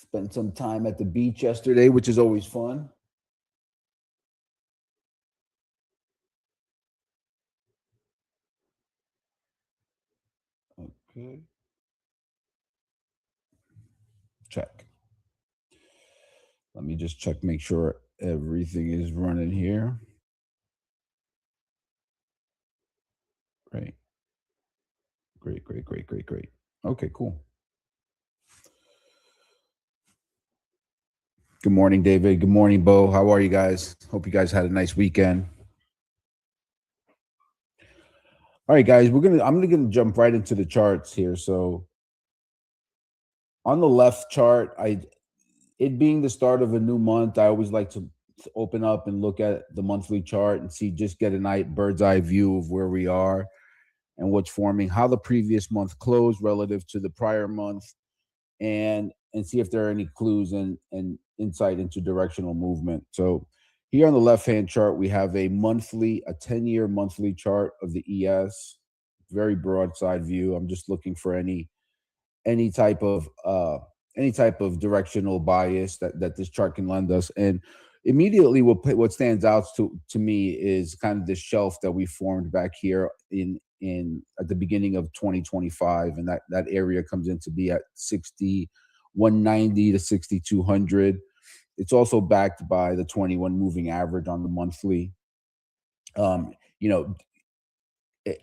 Spent some time at the beach yesterday, which is always fun. Okay. Check. Let me just check, make sure everything is running here. Great. Great, great, great, great, great. Okay, cool. Good morning, David. Good morning, Bo. How are you guys? Hope you guys had a nice weekend. All right, guys, I'm gonna jump right into the charts here. So on the left chart, it being the start of a new month, I always like to open up and look at the monthly chart and see, just get a night bird's eye view of where we are and what's forming, how the previous month closed relative to the prior month, and see if there are any clues and insight into directional movement. So here on the left hand chart, we have a 10-year monthly chart of the ES, very broadside view. I'm just looking for any type of directional bias that this chart can lend us. And immediately what stands out to me is kind of this shelf that we formed back here in at the beginning of 2025, and that area comes in to be at 6190 to 6200. It's also backed by the 21 moving average on the monthly. um you know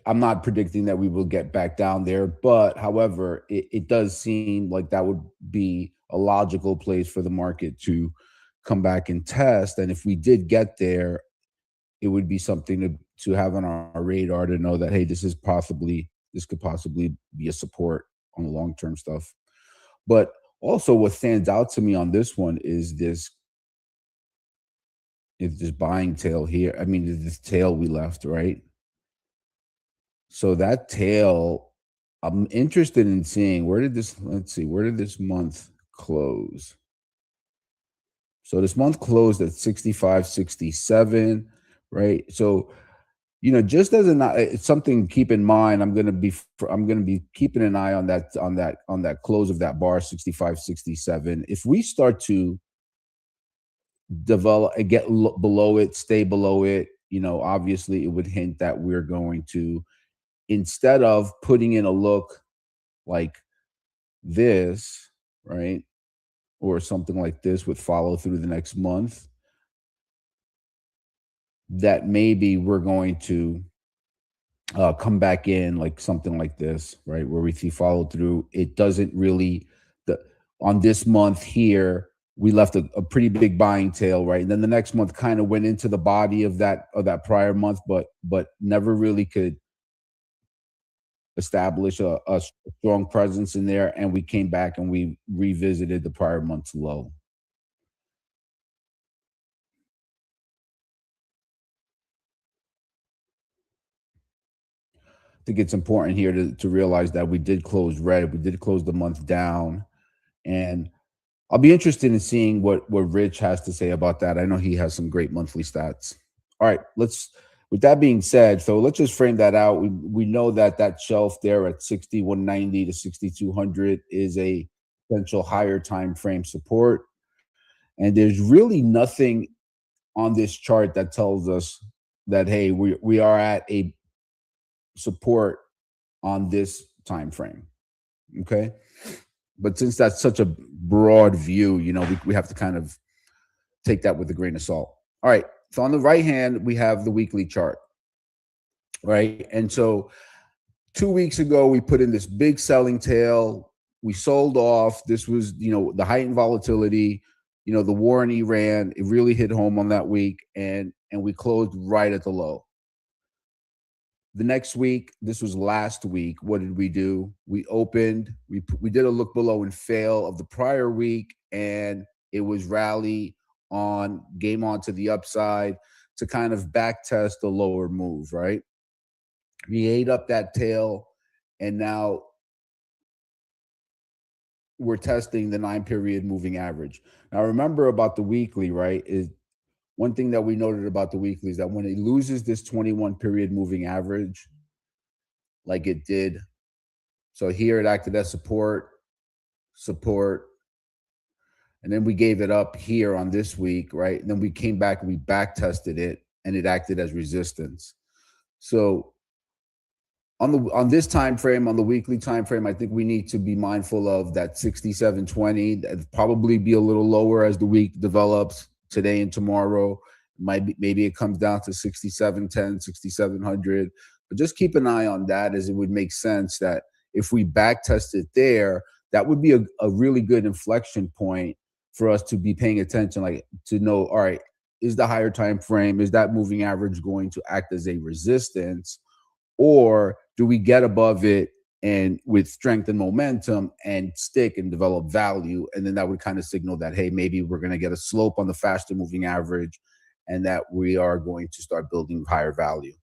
I'm not predicting that we will get back down there, but however, it does seem like that would be a logical place for the market to come back and test. And if we did get there, it would be something to have on our radar to know that, hey, this could possibly be a support on the long term stuff. But also, what stands out to me on this one is this buying tail here. I mean, this tail we left, right? So that tail, I'm interested in seeing let's see, where did this month close? So this month closed at 65.67, right? So, just as it's something to keep in mind, I'm going to be keeping an eye on that close of that bar 65.67. If we start to develop and get below it, stay below it, obviously it would hint that we're going to, instead of putting in a look like this, right? Or something like this with follow through the next month, that maybe we're going to come back in like something like this, right? Where we see follow through. It doesn't really, the on this month here, we left a pretty big buying tail, right? And then the next month kind of went into the body of that prior month, but never really could establish a strong presence in there, and we came back and we revisited the prior month's low. I think it's important here to realize that we did close red. We did close the month down, and I'll be interested in seeing what Rich has to say about that. I know he has some great monthly stats. All right, with that being said, so let's just frame that out. We know that shelf there at 6190 to 6200 is a potential higher time frame support, and there's really nothing on this chart that tells us that, hey, we are at a support on this time frame. Okay, but since that's such a broad view, we have to kind of take that with a grain of salt. All right, so on the right hand we have the weekly chart, right? And so 2 weeks ago we put in this big selling tail. We sold off. This was, the heightened volatility, the war in Iran. It really hit home on that week, and we closed right at the low. The next week, this was last week, what did we do? We opened, we did a look below and fail of the prior week, and it was rally on, game on to the upside to kind of back test the lower move, right? We ate up that tail, and now we're testing the 9-period moving average. Now, remember about the weekly, right? Is one thing that we noted about the weekly is that when it loses this 21-period moving average, like it did, so here it acted as support, and then we gave it up here on this week, right? And then we came back and we back tested it, and it acted as resistance. So on this time frame, on the weekly time frame, I think we need to be mindful of that 67.20. That probably be a little lower as the week develops today and tomorrow. Might be, maybe it comes down to 67.10, 6700. But just keep an eye on that, as it would make sense that if we back test it there, that would be a really good inflection point for us to be paying attention, like to know, all right, is the higher time frame, is that moving average going to act as a resistance, or do we get above it and with strength and momentum and stick and develop value? And then that would kind of signal that, hey, maybe we're going to get a slope on the faster moving average, and that we are going to start building higher value.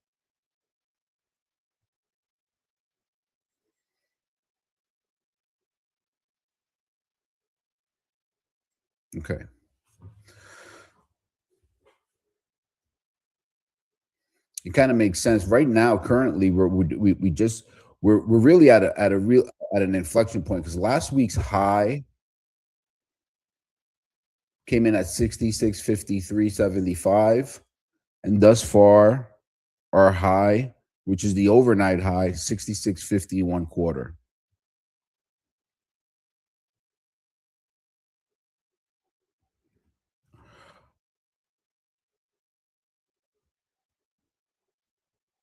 Okay. It kind of makes sense right now. Currently, we just we're really at a real at an inflection point, because last week's high came in at 66.5375, and thus far our high, which is the overnight high, 66.51 quarter.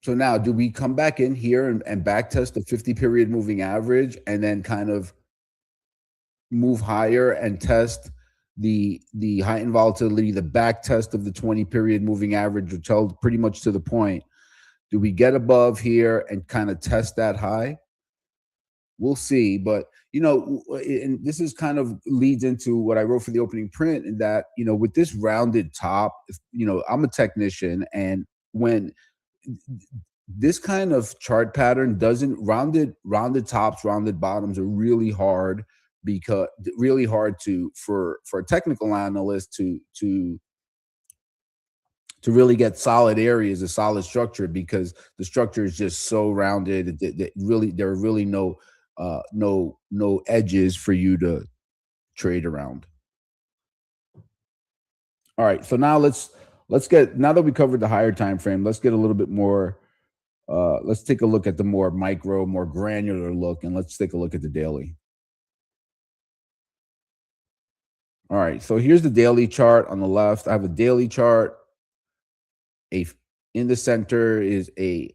So now, do we come back in here and back test the 50 period moving average, and then kind of move higher and test the heightened volatility, the back test of the 20 period moving average, which held pretty much to the point? Do we get above here and kind of test that high? We'll see. But and this is kind of leads into what I wrote for the opening print, in that, with this rounded top, I'm a technician, and when this kind of chart pattern doesn't, rounded tops, rounded bottoms are really hard, because really hard to for a technical analyst to really get solid areas, a solid structure, because the structure is just so rounded that really there are really no edges for you to trade around. All right, so now let's get, now that we covered the higher time frame, let's get a little bit more. Let's take a look at the more micro, more granular look, and let's take a look at the daily. All right, so here's the daily chart on the left. I have a daily chart. A In the center is a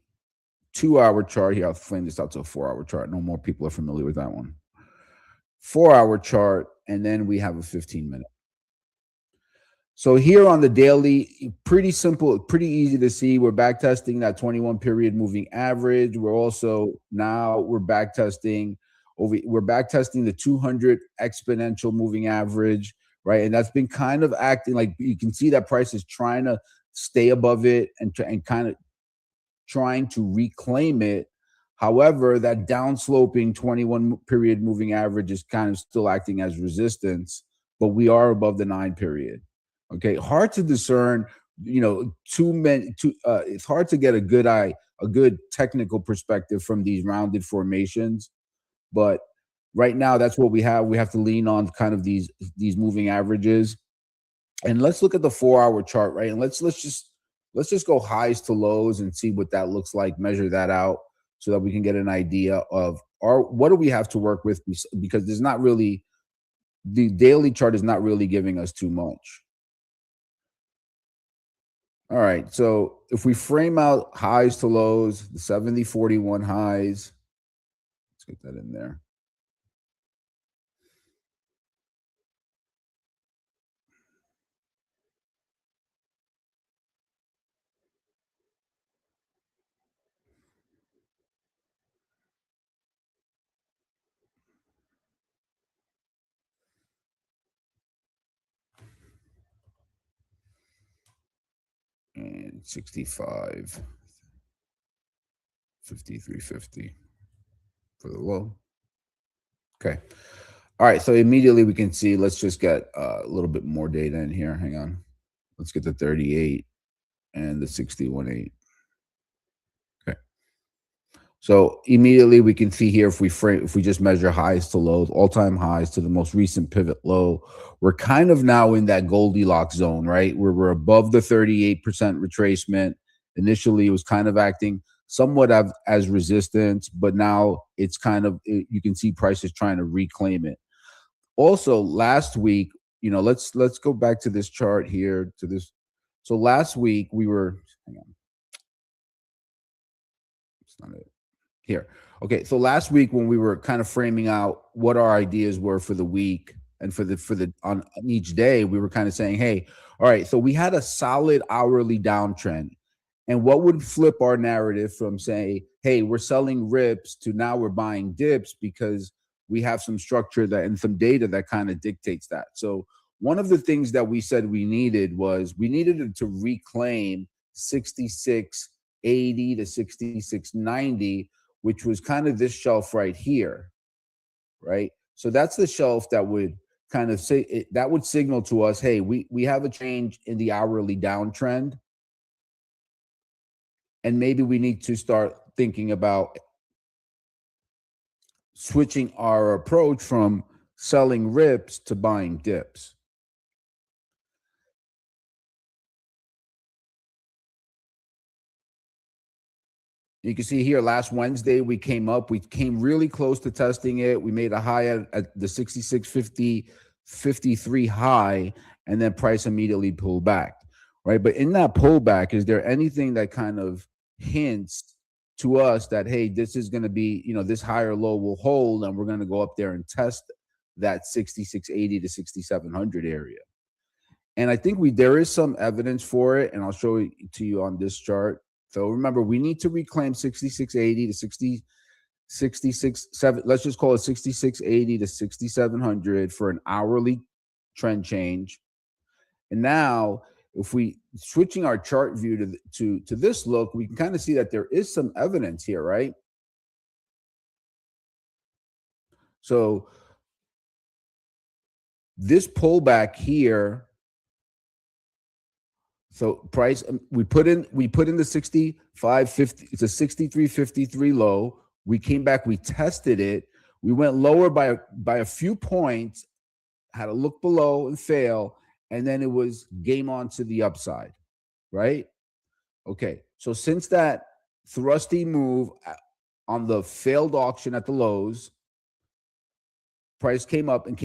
2 hour chart. Here, I'll flame this out to a 4 hour chart. No more people are familiar with that one. 4 hour chart, and then we have a 15-minute. So here on the daily, pretty simple, pretty easy to see. We're back testing that 21 period moving average. We're back testing the 200 exponential moving average, right? And that's been kind of acting like, you can see that price is trying to stay above it and kind of trying to reclaim it. However, that downsloping 21 period moving average is kind of still acting as resistance, but we are above the 9 period. Okay, hard to discern. It's hard to get a good technical perspective from these rounded formations. But right now, that's what we have. We have to lean on kind of these moving averages. And let's look at the 4 hour chart, right? And let's just go highs to lows and see what that looks like. Measure that out so that we can get an idea of what do we have to work with, because the daily chart is not really giving us too much. All right, so if we frame out highs to lows, the 70.41 highs, let's get that in there. And 65, 53.50 for the low. Okay. All right, so immediately we can see, let's just get a little bit more data in here. Hang on. Let's get the 38 and the 61.8. Okay. So immediately we can see here if we just measure highs to lows, all-time highs to the most recent pivot low, we're kind of now in that Goldilocks zone, right? Where we're above the 38% retracement. Initially, it was kind of acting somewhat as resistance, but now it's kind of you can see prices trying to reclaim it. Also, last week, let's go back to this chart here to this. So last week we were, hang on, it's not it. Here. Okay, so last week when we were kind of framing out what our ideas were for the week and for the on each day, we were kind of saying, hey, all right, so we had a solid hourly downtrend. And what would flip our narrative from say, hey, we're selling rips to now we're buying dips because we have some structure that and some data that kind of dictates that. So one of the things that we said we needed to reclaim 66.80 to 66.90, which was kind of this shelf right here, right? So that's the shelf that would kind of say that would signal to us, hey, we have a change in the hourly downtrend, and maybe we need to start thinking about switching our approach from selling rips to buying dips. You can see here last Wednesday we came really close to testing it. We made a high at the 66.50 53 high, and then price immediately pulled back, right? But in that pullback, is there anything that kind of hints to us that, hey, this is going to be, this higher low will hold and we're going to go up there and test that 66.80 to 6700 area? And I think there is some evidence for it, and I'll show it to you on this chart. So remember, we need to reclaim 66.80 to 7. Let's just call it 66.80 to 6700 for an hourly trend change. And now, if we switching our chart view to this look, we can kind of see that there is some evidence here, right? So this pullback here. So price we put in the 65.50. It's a 63.53 low. We came back, we tested it. We went lower by a few points, had a look below and fail, and then it was game on to the upside, right? Okay. So since that thrusty move on the failed auction at the lows, price came up and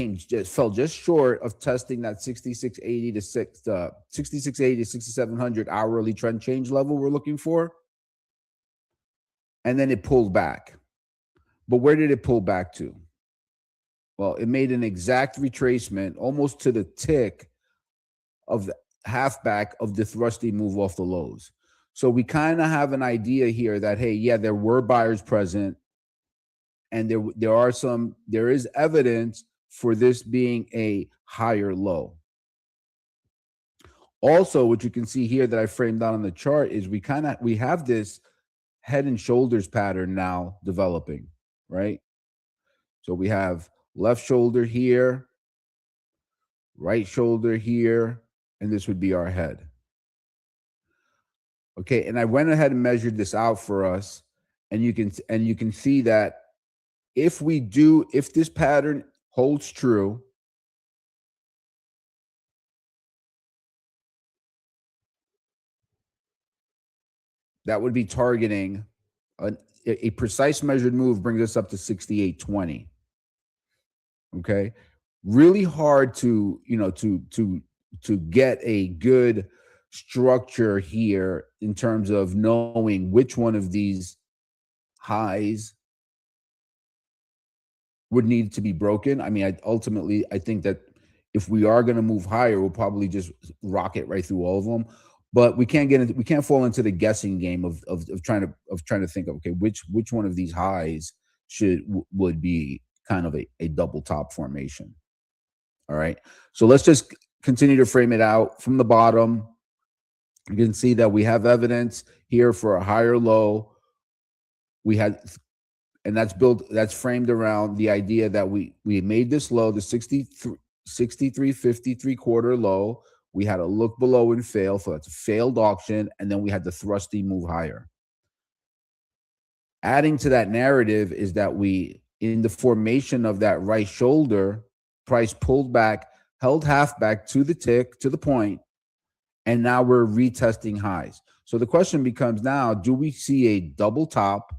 fell just short of testing that 66.80 to 6700 hourly trend change level we're looking for, and then it pulled back. But where did it pull back to? Well, it made an exact retracement almost to the tick of the halfback of the thrusty move off the lows. So we kind of have an idea here that, hey, yeah, there were buyers present, and there is evidence for this being a higher low. Also, what you can see here that I framed out on the chart is we have this head and shoulders pattern now developing, right? So we have left shoulder here, right shoulder here, and this would be our head. Okay, and I went ahead and measured this out for us, and you can see that if this pattern holds true, that would be targeting a precise measured move brings us up to 68.20. Okay, really hard to get a good structure here in terms of knowing which one of these highs would need to be broken. I mean, I think that if we are going to move higher, we'll probably just rocket right through all of them. But we can't fall into the guessing game of trying to think of, okay, which one of these highs would be kind of a double top formation. All right. So let's just continue to frame it out from the bottom. You can see that we have evidence here for a higher low. And that's framed around the idea that we made this low, the 63.53 quarter low. We had a look below and fail, so that's a failed auction, and then we had the thrusty move higher. Adding to that narrative is that we, in the formation of that right shoulder, price pulled back, held half back to the tick, to the point, and now we're retesting highs. So the question becomes now, do we see a double top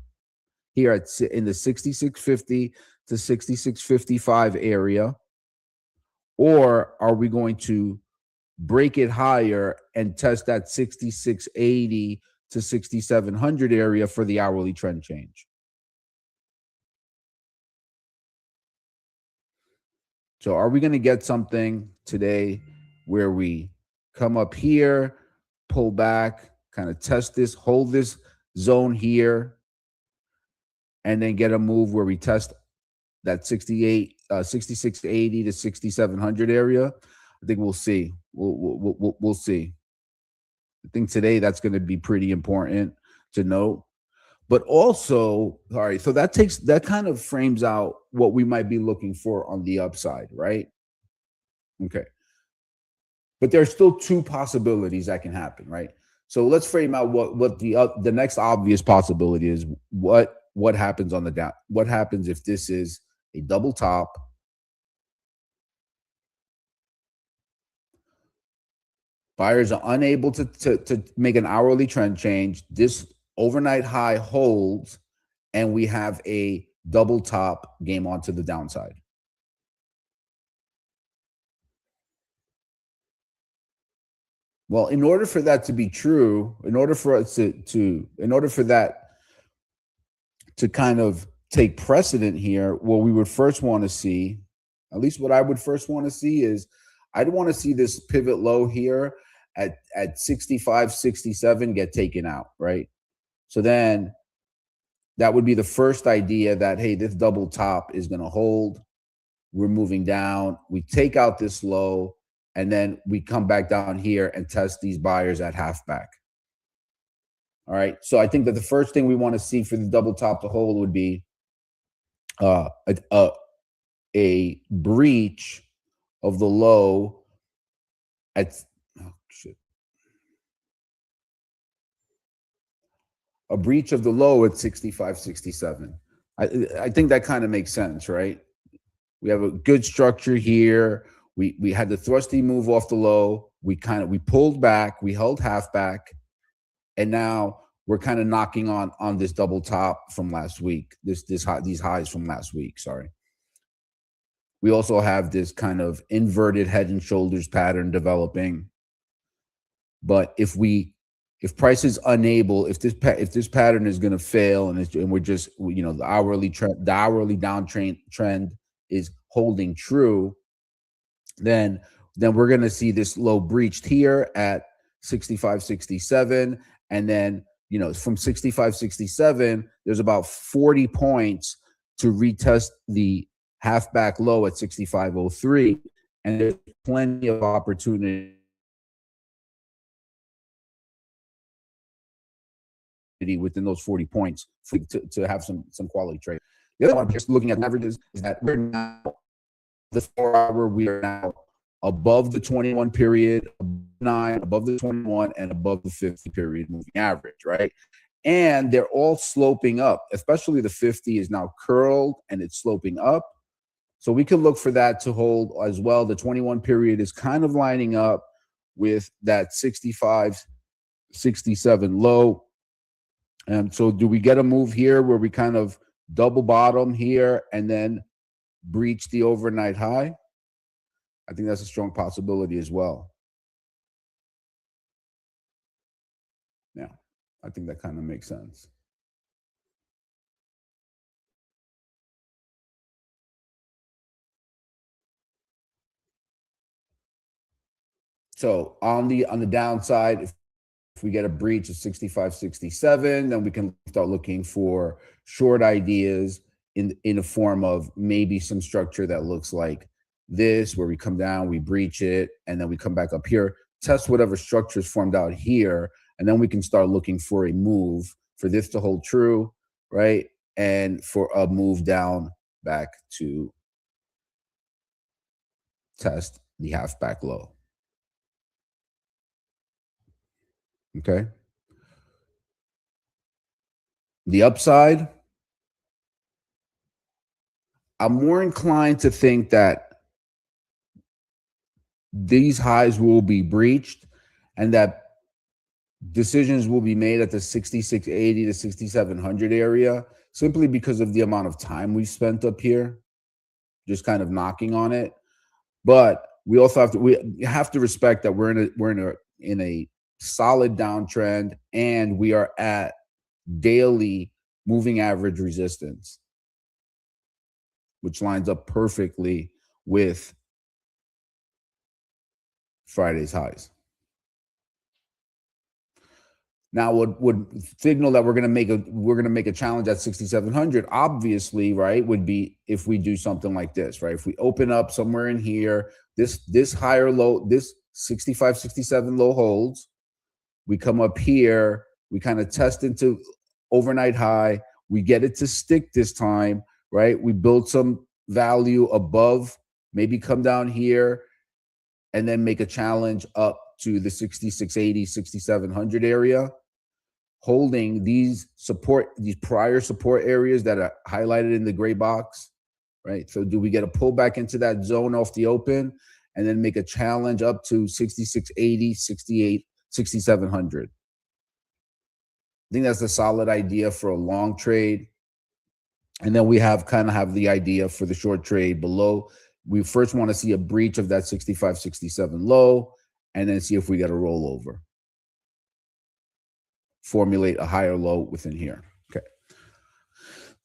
here in the 6650 to 6655 area, or are we going to break it higher and test that 6680 to 6700 area for the hourly trend change? So are we going to get something today where we come up here, pull back, kind of test this, hold this zone here, and then get a move where we test that 6680 to 6700 area? I think we'll see. We'll see. I think today that's going to be pretty important to note. But also, all right, so that kind of frames out what we might be looking for on the upside, right? Okay. But there's still two possibilities that can happen, right? So let's frame out what the next obvious possibility is. What happens on the down? What happens if this is a double top? Buyers are unable to make an hourly trend change. This overnight high holds, and we have a double top game onto the downside. Well, in order for that to be true, in order for us in order for that to kind of take precedent here, what we would first want to see, at least what I would first want to see, is I'd want to see this pivot low here at 65, 67 get taken out, right? So then that would be the first idea that, hey, this double top is going to hold. We're moving down. We take out this low, and then we come back down here and test these buyers at half back. All right. So I think that the first thing we want to see for the double top to hold would be a breach of the low at a breach of the low at 65, 67. I think that kind of makes sense, right? We have a good structure here. We had the thrusty move off the low. We pulled back. We held half back, and now we're kind of knocking on this double top from last week. These highs from last week. Sorry. We also have this kind of inverted head and shoulders pattern developing. But if price is unable, if this pattern is going to fail, and we're just, the hourly downtrend trend is holding true, then we're going to see this low breached here at 65, 67, and then from 65, 67, there's about 40 points to retest the half back low at 65.03, and there's plenty of opportunity within those 40 points to have some quality trade. The other one, just looking at averages, is that we're now the 4 hour, we are now above the 21 period, above the 21, and above the 50 period moving average, right? And they're all sloping up, especially the 50 is now curled and it's sloping up. So we can look for that to hold as well. The 21 period is kind of lining up with that 65, 67 low. And so do we get a move here where we kind of double bottom here and then breach the overnight high? I think that's a strong possibility as well. Yeah, I think that kind of makes sense. So on the downside, if we get a breach of 65, 67, then we can start looking for short ideas in a form of maybe some structure that looks like this, where we come down, we breach it, and then we come back up here, test whatever structure is formed out here, and then we can start looking for a move for this to hold true, right? And for a move down back to test the half back low. Okay. The upside, I'm more inclined to think that these highs will be breached and that decisions will be made at the 6680 to 6700 area simply because of the amount of time we spent up here just kind of knocking on it. But we also have to respect that we're in a solid downtrend and we are at daily moving average resistance, which lines up perfectly with Friday's highs. Now, what would signal that we're gonna make a challenge at 6,700? Obviously, right, would be if we do something like this, right? If we open up somewhere in here, this higher low, this 65, 67 low holds, we come up here, we kind of test into overnight high, we get it to stick this time, right? We build some value above, maybe come down here, and then make a challenge up to the 6680, 6700 area, holding these prior support areas that are highlighted in the gray box, right? So do we get a pullback into that zone off the open and then make a challenge up to 6680, 68, 6700? I think that's a solid idea for a long trade. And then we have the idea for the short trade below. We first want to see a breach of that 65, 67 low, and then see if we get a rollover. Formulate a higher low within here. Okay.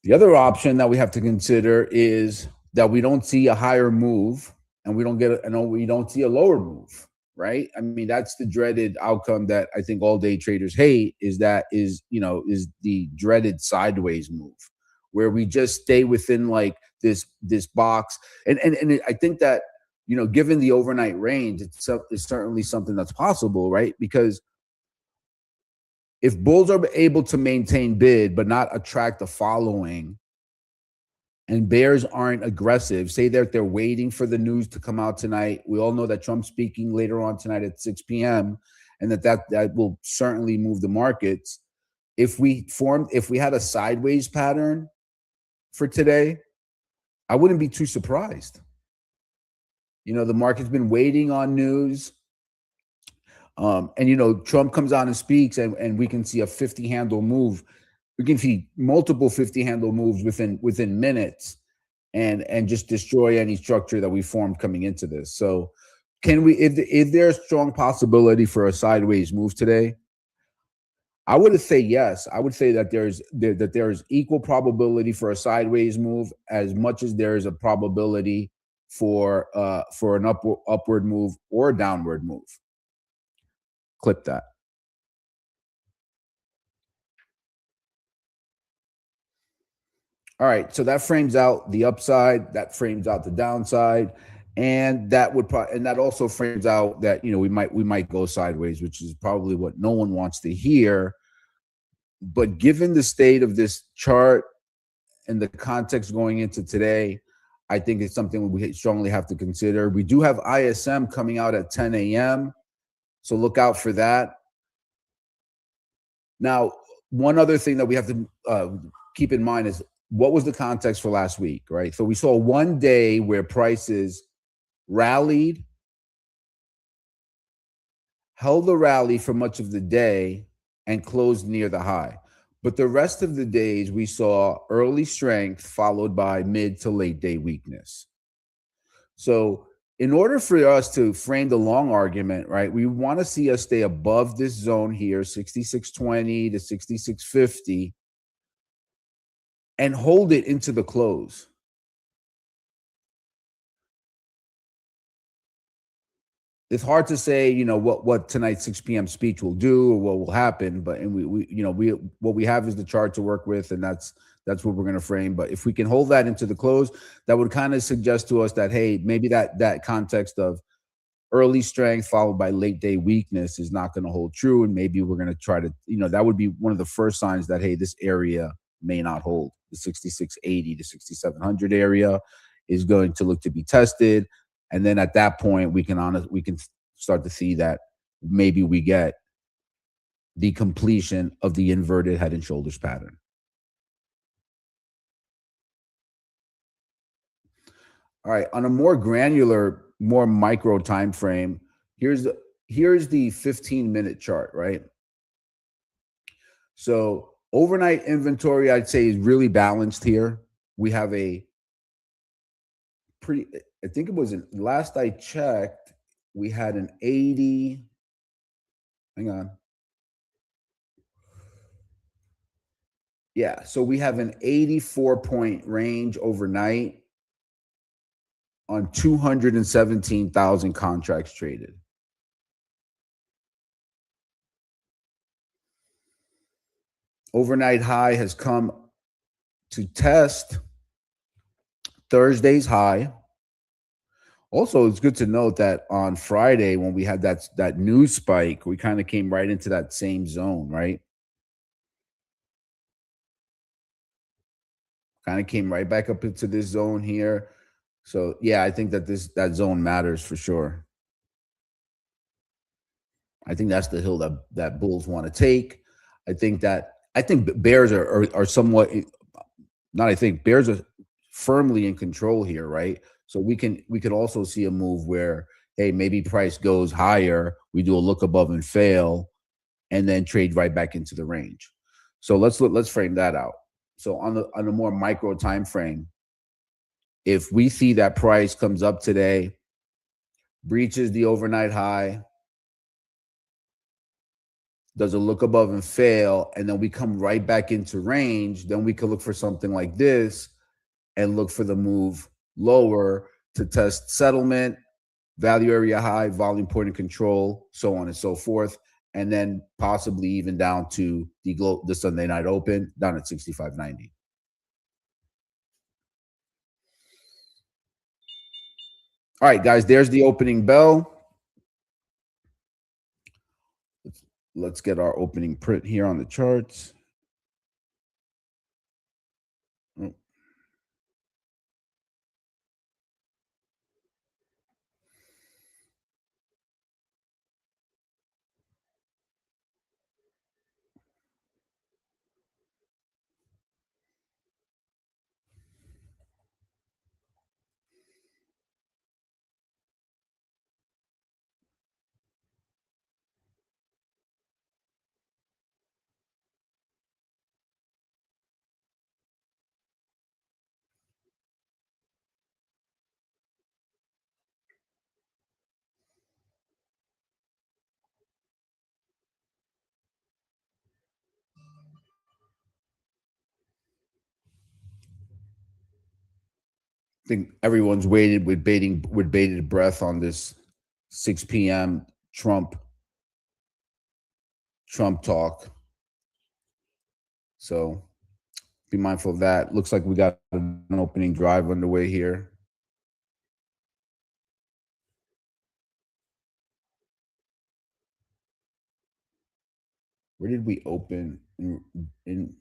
The other option that we have to consider is that we don't see a higher move and we don't see a lower move, right? I mean, that's the dreaded outcome that I think all day traders hate is the dreaded sideways move where we just stay within like this box. And I think that, given the overnight range, it's certainly something that's possible, right? Because if bulls are able to maintain bid but not attract the following, and bears aren't aggressive, say that they're waiting for the news to come out tonight. We all know that Trump's speaking later on tonight at 6 p.m. and that will certainly move the markets. If we had a sideways pattern for today, I wouldn't be too surprised. The market's been waiting on news. And Trump comes out and speaks, and we can see a 50 handle move. We can see multiple 50 handle moves within minutes, and just destroy any structure that we formed coming into this. So, is there a strong possibility for a sideways move today? I would say yes. I would say that there's equal probability for a sideways move as much as there is a probability for an upward move or a downward move. Clip that. All right, so that frames out the upside, that frames out the downside, and that also frames out that we might go sideways, which is probably what no one wants to hear. But given the state of this chart and the context going into today, I think it's something we strongly have to consider. We do have ISM coming out at 10 a.m., so look out for that. Now, one other thing that we have to keep in mind is what was the context for last week, right? So we saw one day where prices rallied, held the rally for much of the day, and closed near the high. But the rest of the days, we saw early strength followed by mid to late day weakness. So in order for us to frame the long argument, right, we want to see us stay above this zone here, 6620 to 6650, and hold it into the close. It's hard to say, what tonight's 6 p.m. speech will do or what will happen, but what we have is the chart to work with, and that's what we're going to frame. But if we can hold that into the close, that would kind of suggest to us that, hey, maybe that context of early strength followed by late day weakness is not going to hold true, and maybe we're going to try to, that would be one of the first signs that, hey, this area may not hold. The 6680 to 6700 area is going to look to be tested. And then at that point, we can start to see that maybe we get the completion of the inverted head and shoulders pattern. All right, on a more granular, more micro time frame, here's the 15-minute chart, right? So overnight inventory, I'd say, is really balanced here. We have a pretty, I think it was last I checked, we had an 80, hang on. Yeah, so we have an 84-point range overnight on 217,000 contracts traded. Overnight high has come to test Thursday's high. Also, it's good to note that on Friday, when we had that news spike, we kind of came right into that same zone, right? Kind of came right back up into this zone here. So yeah, I think that that zone matters for sure. I think that's the hill that bulls want to take. I think bears are somewhat, not I think bears are firmly in control here, right? So we could also see a move where, hey, maybe price goes higher, we do a look above and fail, and then trade right back into the range. So let's frame that out. So on a more micro time frame, if we see that price comes up today, breaches the overnight high, does a look above and fail, and then we come right back into range, then we could look for something like this and look for the move lower to test settlement, value area high, volume point of control, so on and so forth, and then possibly even down to the Sunday night open down at 65.90. All right, guys, there's the opening bell. Let's get our opening print here on the charts. I think everyone's waited with bated breath on this 6 p.m. Trump talk. So be mindful of that. Looks like we got an opening drive underway here. Where did we open in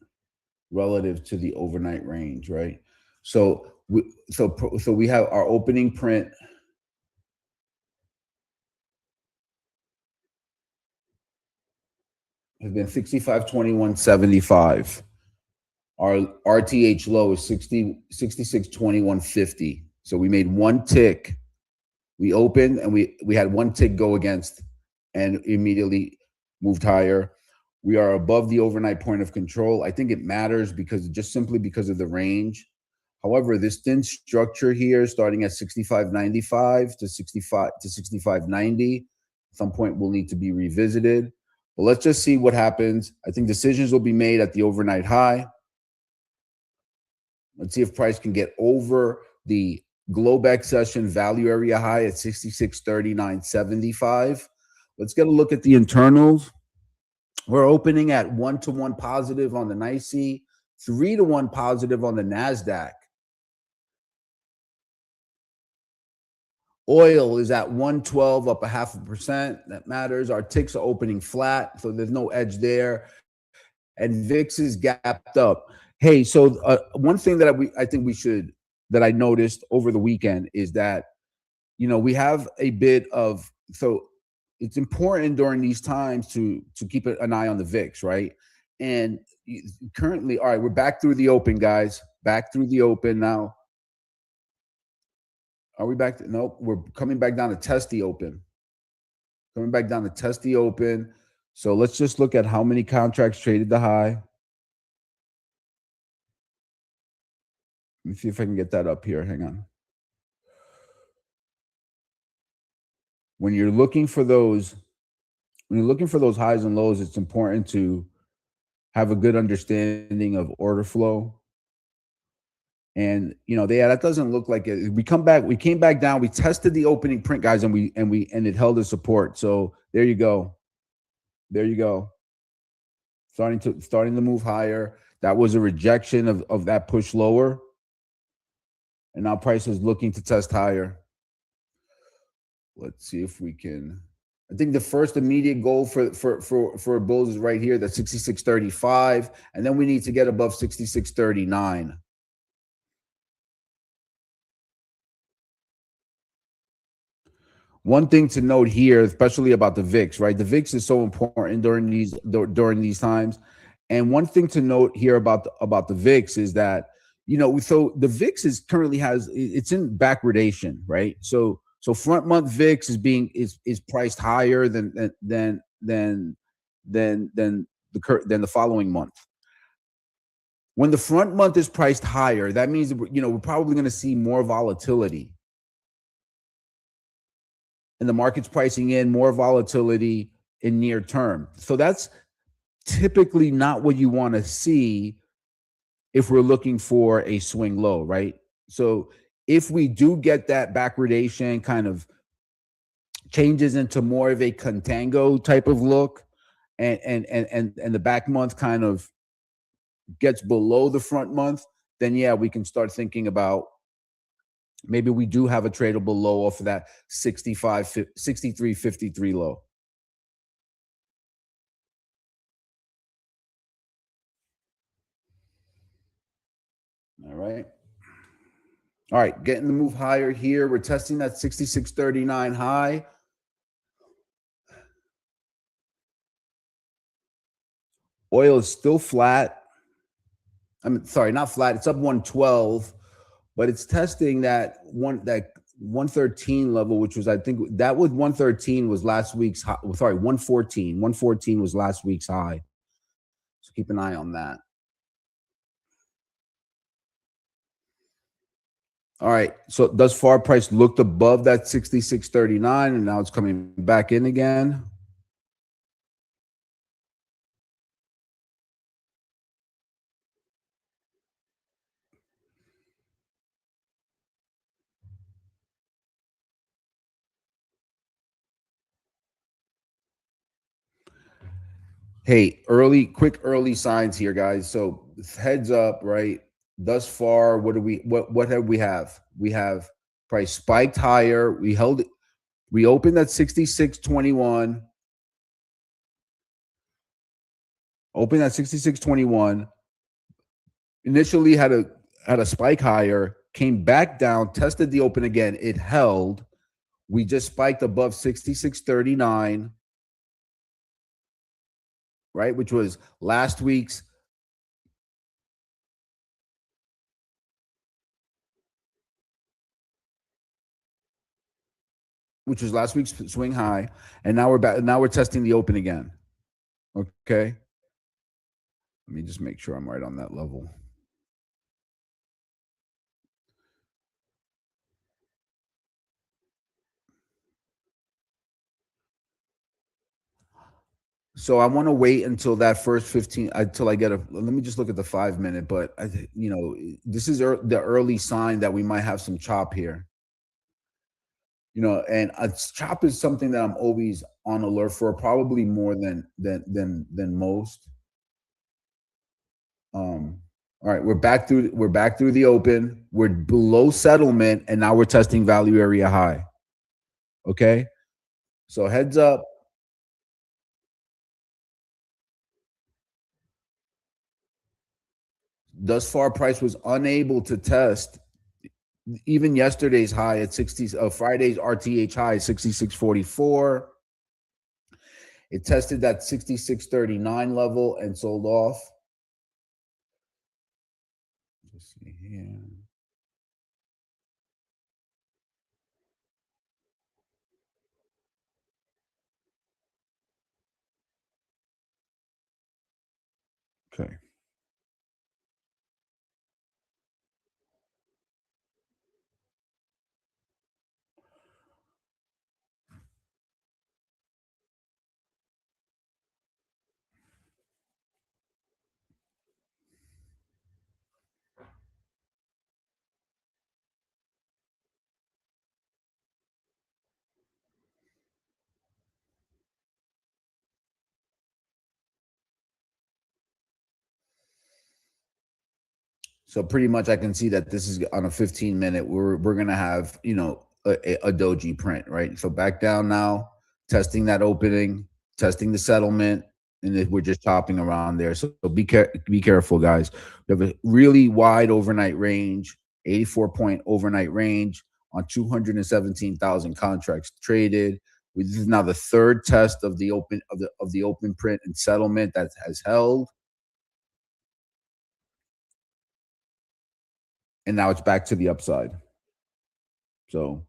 relative to the overnight range, right? So we have our opening print has been 65.21.75. Our RTH low is 66.21.50. So we made one tick. We opened and we had one tick go against and immediately moved higher. We are above the overnight point of control. I think it matters because just simply because of the range. However, this thin structure here, starting at 65.95 to 65.90, at some point will need to be revisited. But let's just see what happens. I think decisions will be made at the overnight high. Let's see if price can get over the Globex session value area high at 66.39.75. Let's get a look at the internals. We're opening at 1-to-1 positive on the NYSE, 3-to-1 positive on the NASDAQ. Oil is at 112, up 0.5%. That matters. Our ticks are opening flat, so there's no edge there. And VIX is gapped up. Hey, so one thing that that I noticed over the weekend is that, we have a bit of, so it's important during these times to keep an eye on the VIX, right? And currently, all right, we're back through the open, guys. Back through the open now. Are we back? Nope. We're coming back down to test the open. Coming back down to test the open. So let's just look at how many contracts traded the high. Let me see if I can get that up here. Hang on. When you're looking for those, when you're looking for those highs and lows, it's important to have a good understanding of order flow. And that doesn't look like it. We came back down, we tested the opening print, guys, and it held a support. So there you go. There you go. Starting to move higher. That was a rejection of that push lower. And now price is looking to test higher. Let's see if we can. I think the first immediate goal for bulls is right here, that's 66.35, and then we need to get above 66.39. One thing to note here, especially about the VIX, right? The VIX is so important during these times. And one thing to note here about the VIX is that so the VIX is currently it's in backwardation, right? So front month VIX is priced higher than the following month. When the front month is priced higher, that means we're probably going to see more volatility. And the market's pricing in more volatility in near term. So that's typically not what you want to see if we're looking for a swing low, right? So if we do get that backwardation kind of changes into more of a contango type of look, and the back month kind of gets below the front month, then yeah, we can start thinking about maybe we do have a tradable low off of that 63.53 low. All right. All right, getting the move higher here. We're testing that 66.39 high. Oil is still flat. Sorry, not flat. It's up 112, but it's testing that 113 level, which was, I think, that was 113 was last week's high. Sorry, 114. 114 was last week's high. So keep an eye on that. All right. So thus far, price looked above that 66.39, and now it's coming back in again. Hey, quick early signs here, guys. So heads up, right? Thus far, what have we have? We have price spiked higher. We opened at 66.21. Opened at 66.21. Initially had a spike higher, came back down, tested the open again. It held. We just spiked above 66.39. Right, which was last week's swing high, and now we're back. Now we're testing the open again. Okay, let me just make sure I'm right on that level. So I want to wait until that first 15 until I get let me just look at the 5-minute, but this is the early sign that we might have some chop here. And chop is something that I'm always on alert for, probably more than most. All right, we're back through the open. We're below settlement, and now we're testing value area high. Okay, so heads up. Thus far, price was unable to test even yesterday's high at 60. Friday's RTH high 66.44. It tested that 66.39 level and sold off. Let's see here. Okay. So pretty much I can see that this is on a 15-minute. We're gonna have, a doji print, right? So back down now, testing that opening, testing the settlement, and then we're just chopping around there. So be careful, guys. We have a really wide overnight range, 84-point overnight range on 217,000 contracts traded. This is now the third test of the open print and settlement that has held, and now it's back to the upside. So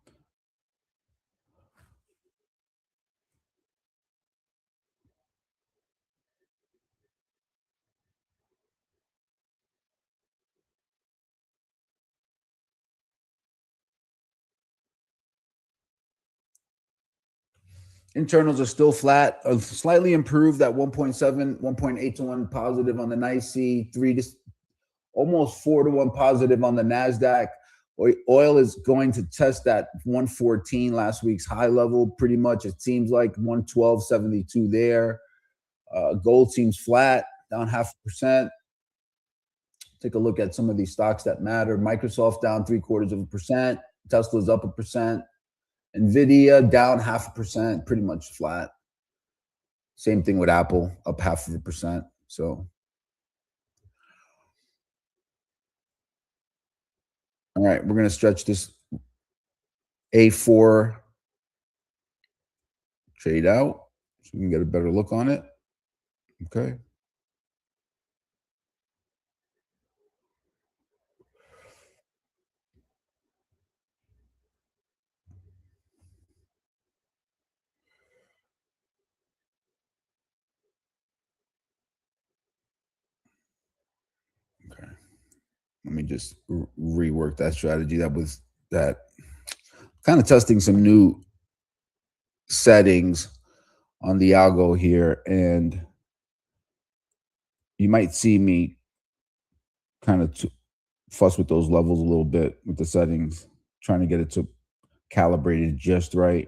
internals are still flat, slightly improved at 1.7, 1.8 to 1 positive on the NYSE, almost 4 to 1 positive on the NASDAQ. Oil is going to test that 114 last week's high level pretty much. It seems like 112.72 there. Gold seems flat, down 0.5%. Take a look at some of these stocks that matter. Microsoft down 0.75%. Tesla's up 1%. Nvidia down 0.5%, pretty much flat. Same thing with Apple, up 0.5%. So, all right, we're going to stretch this A4 trade out so we can get a better look on it. Okay. Okay. Let me just rework that strategy. That was that kind of testing some new settings on the algo here. And you might see me kind of fuss with those levels a little bit with the settings, trying to get it to calibrated just right.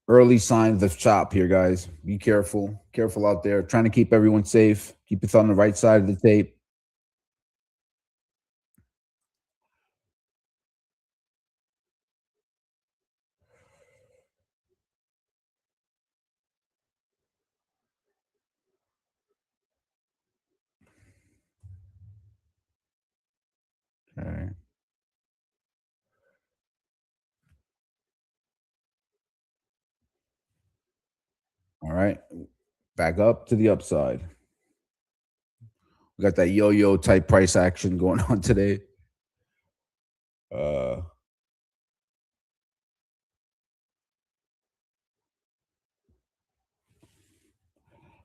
Early signs of chop here, guys. Be careful. Careful out there. Trying to keep everyone safe. Keep it on the right side of the tape. Okay. All right. Back up to the upside. We got that yo-yo type price action going on today. Uh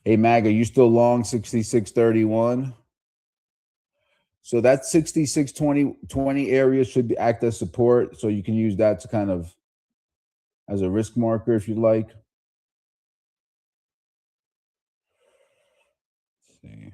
Hey Mag, are you still long 66.31? So that 66.20 area should act as support. So you can use that to kind of as a risk marker if you'd like. Let's see.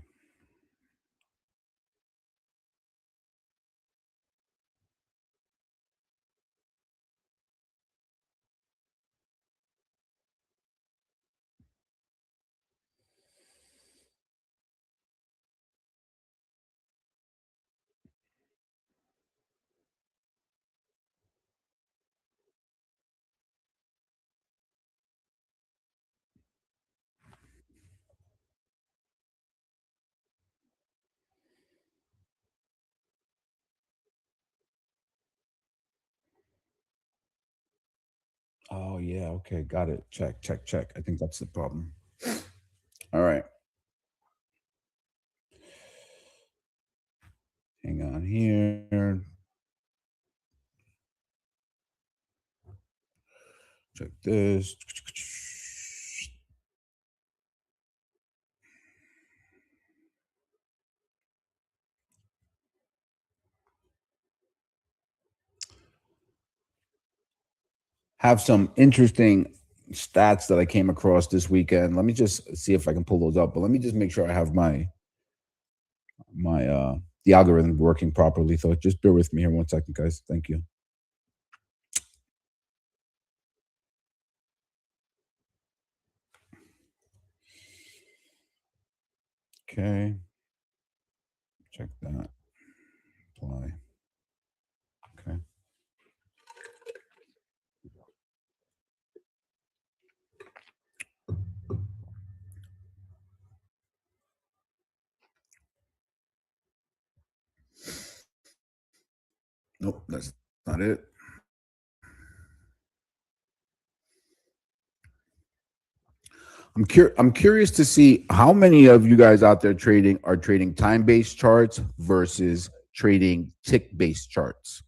Oh yeah, okay, got it. Check, check, check. I think that's the problem. All right, hang on here. Check this. Have some interesting stats that I came across this weekend. Let me just see if I can pull those up. But let me just make sure I have my the algorithm working properly. So just bear with me here 1 second, guys. Thank you. Okay, check that. Apply. Okay. Nope, that's not it. I'm curious to see how many of you guys out there trading are trading time based charts versus trading tick based charts.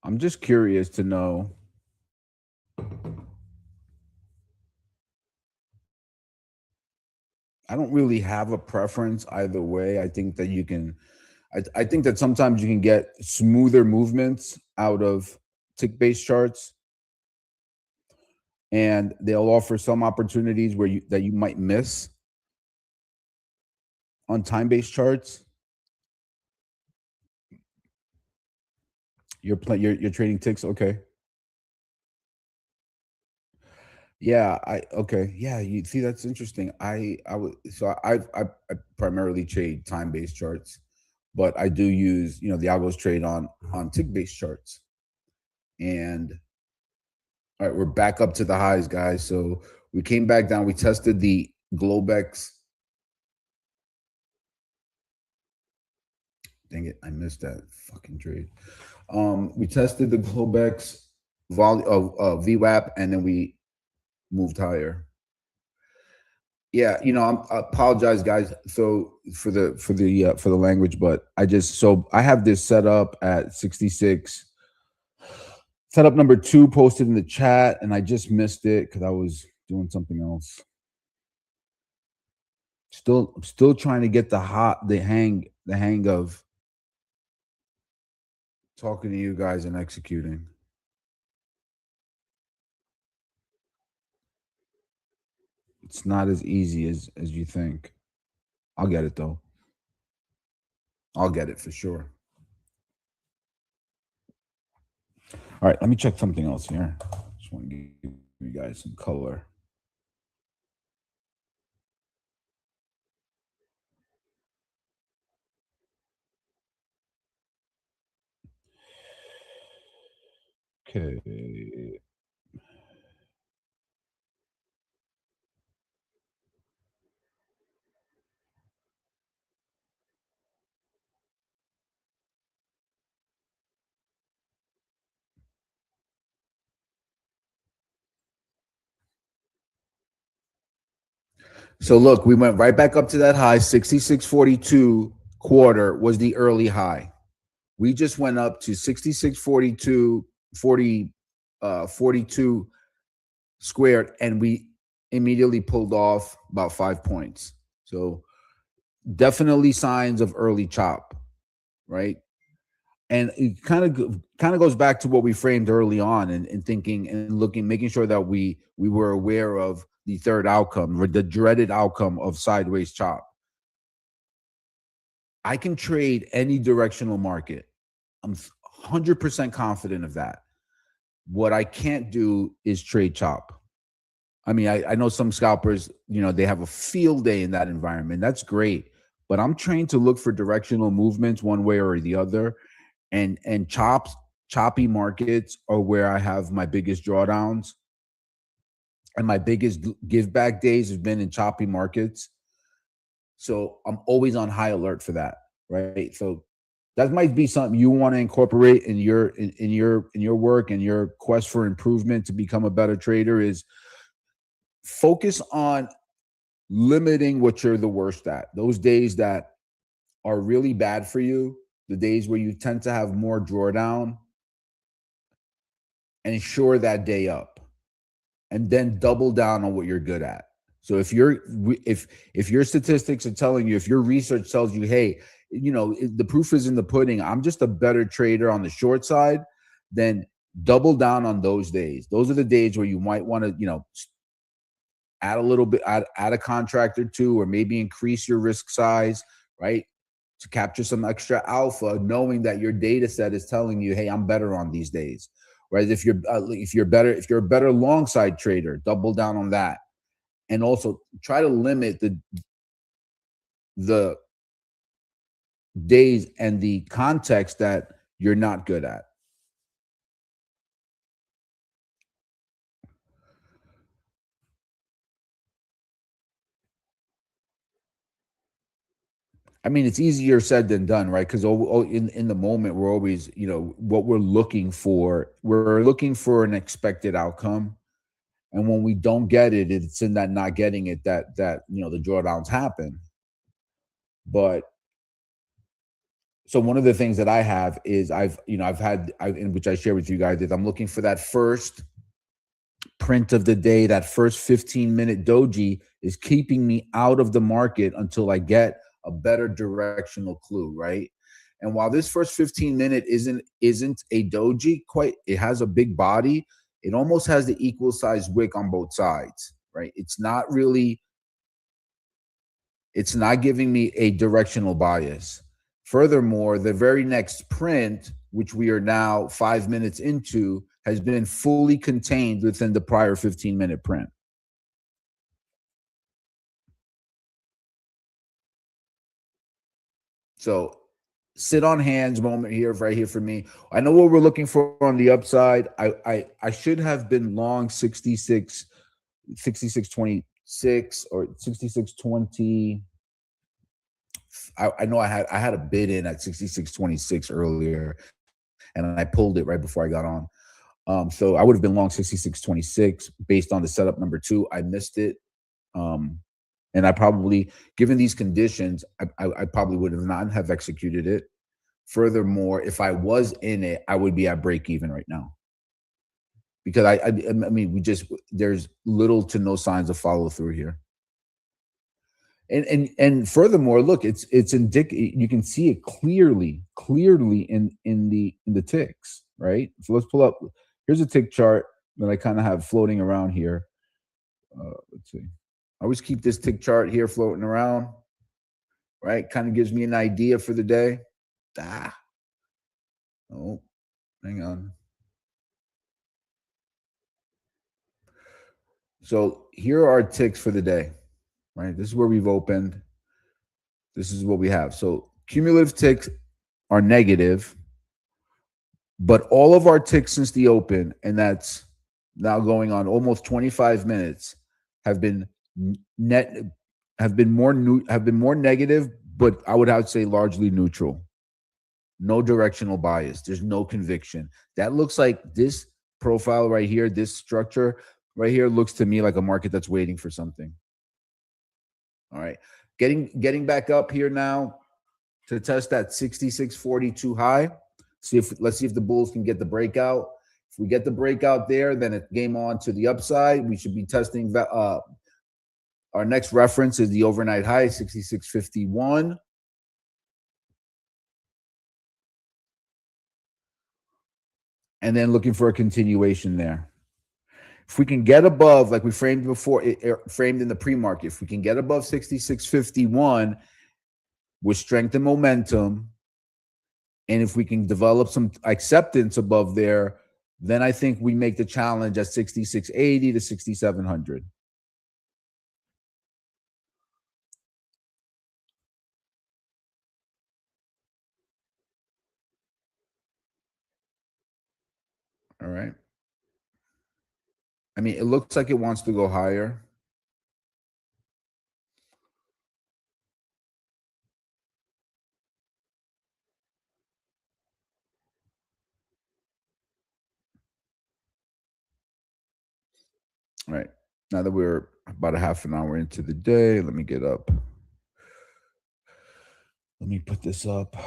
I'm just curious to know. I don't really have a preference either way. I think that you can. I think that sometimes you can get smoother movements out of tick based charts, and they'll offer some opportunities where you might miss on time based charts. You're trading ticks, okay? Yeah, I okay. Yeah, you see that's interesting. I would so I primarily trade time based charts, but I do use the algos trade on tick based charts. And all right, we're back up to the highs, guys. So we came back down. We tested the Globex. Dang it, I missed that fucking trade. We tested the Globex VWAP, and then we moved higher. Yeah, I apologize, guys. So for the language, but I have this set up at 66. Setup number 2 posted in the chat, and I just missed it because I was doing something else. Still trying to get the hang of talking to you guys and executing. It's not as easy as you think. I'll get it though. I'll get it for sure. All right, let me check something else here. Just want to give you guys some color. Okay. So look, we went right back up to that high. 66.42 quarter was the early high. We just went up to 66.42, 42 squared, and we immediately pulled off about 5 points. So definitely signs of early chop, right? And it kind of goes back to what we framed early on, and thinking and looking, making sure that we were aware of the third outcome, or the dreaded outcome of sideways chop. I can trade any directional market. I'm 100% confident of that. What I can't do is trade chop. I mean, I know some scalpers, they have a field day in that environment. That's great. But I'm trained to look for directional movements one way or the other. And choppy markets are where I have my biggest drawdowns. And my biggest give back days have been in choppy markets. So I'm always on high alert for that, right? So that might be something you want to incorporate in your work and your quest for improvement to become a better trader is focus on limiting what you're the worst at. Those days that are really bad for you, the days where you tend to have more drawdown, and shore that day up and then double down on what you're good at. So if your statistics are telling you, if your research tells you, hey, the proof is in the pudding, I'm just a better trader on the short side, then double down on those days. Those are the days where you might want to, add a little bit, add a contract or two, or maybe increase your risk size, right? To capture some extra alpha, knowing that your data set is telling you, hey, I'm better on these days. Whereas if you're a better long side trader, double down on that. And also try to limit the days and the context that you're not good at. I mean, it's easier said than done, right? Because in the moment, we're always, what we're looking for an expected outcome. And when we don't get it, it's in that not getting it that the drawdowns happen. But so one of the things that I have is in which I share with you guys is I'm looking for that first print of the day, that first 15-minute doji is keeping me out of the market until I get a better directional clue, right? And while this first 15-minute isn't a doji quite, it has a big body, it almost has the equal size wick on both sides, right? It's not giving me a directional bias. Furthermore, the very next print, which we are now 5 minutes into, has been fully contained within the prior 15-minute print. So sit on hands moment here, right here for me. I know what we're looking for on the upside. I should have been long 66.26 or 66.20. I know I had a bid in at 66.26 earlier, and I pulled it right before I got on. So I would have been long 66.26 based on the setup number two. I missed it. Um, and I probably, given these conditions, I probably would have not have executed it. Furthermore, if I was in it, I would be at break even right now because I mean, there's little to no signs of follow through here. And furthermore, look, it's indicative. You can see it clearly in the ticks, right? So let's pull up. Here's a tick chart that I kind of have floating around here. Let's see. I always keep this tick chart here floating around, right? Kind of gives me an idea for the day. Ah, oh, hang on. So here are our ticks for the day, right? This is where we've opened. This is what we have. So cumulative ticks are negative, but all of our ticks since the open, and that's now going on almost 25 minutes, have been net have been more negative, but I would have to say largely neutral. No directional bias. There's no conviction. That looks like this profile right here, this structure right here looks to me like a market that's waiting for something. All right. Getting back up here now to test that 66.42 high. Let's see if the bulls can get the breakout. If we get the breakout there, then it's game on to the upside. We should be testing our next reference is the overnight high, 66.51. And then looking for a continuation there. If we can get above, like we framed before, framed in the pre-market, if we can get above 66.51 with strength and momentum, and if we can develop some acceptance above there, then I think we make the challenge at 66.80 to 6,700. All right. I mean, it looks like it wants to go higher. All right. Now that we're about a half an hour into the day, let me get up. Let me put this up.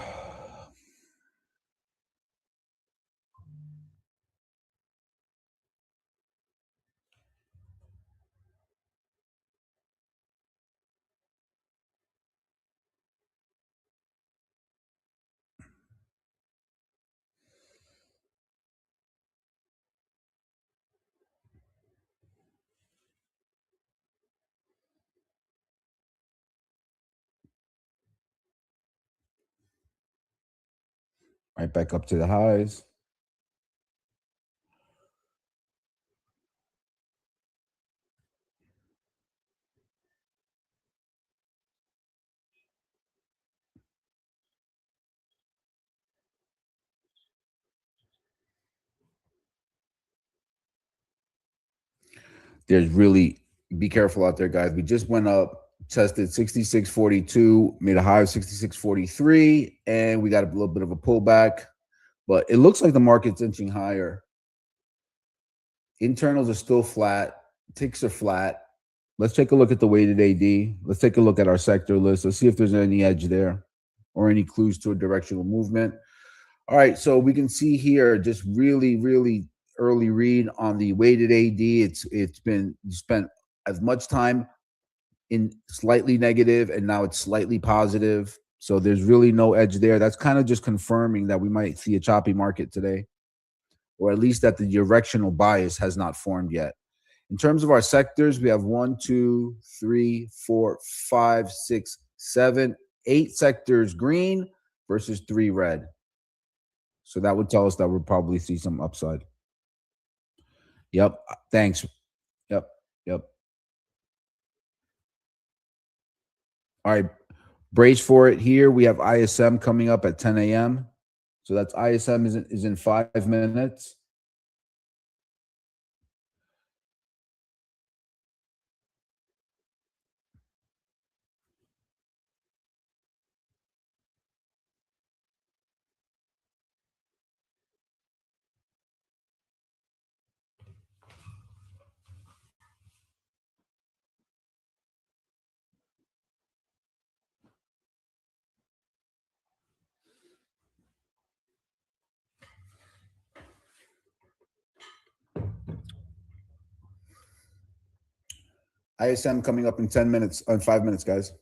Right back up to the highs. There's really be careful out there, guys. We just went up, tested 66.42, made a high of 66.43, and we got a little bit of a pullback. But it looks like the market's inching higher. Internals are still flat. Ticks are flat. Let's take a look at the weighted AD. Let's take a look at our sector list. Let's see if there's any edge there or any clues to a directional movement. All right, so we can see here just really, really early read on the weighted AD. It's been spent as much time in slightly negative, and now it's slightly positive. So there's really no edge there. That's kind of just confirming that we might see a choppy market today, or at least that the directional bias has not formed yet. In terms of our sectors, we have 1, 2, 3, 4, 5, 6, 7, 8 sectors green versus 3 red. So that would tell us that we'll probably see some upside. Yep. Thanks. Yep. Yep. All right. Brace for it here. We have ISM coming up at 10 a.m. So that's ISM is in 5 minutes. ISM coming up in 10 minutes, in 5 minutes, guys.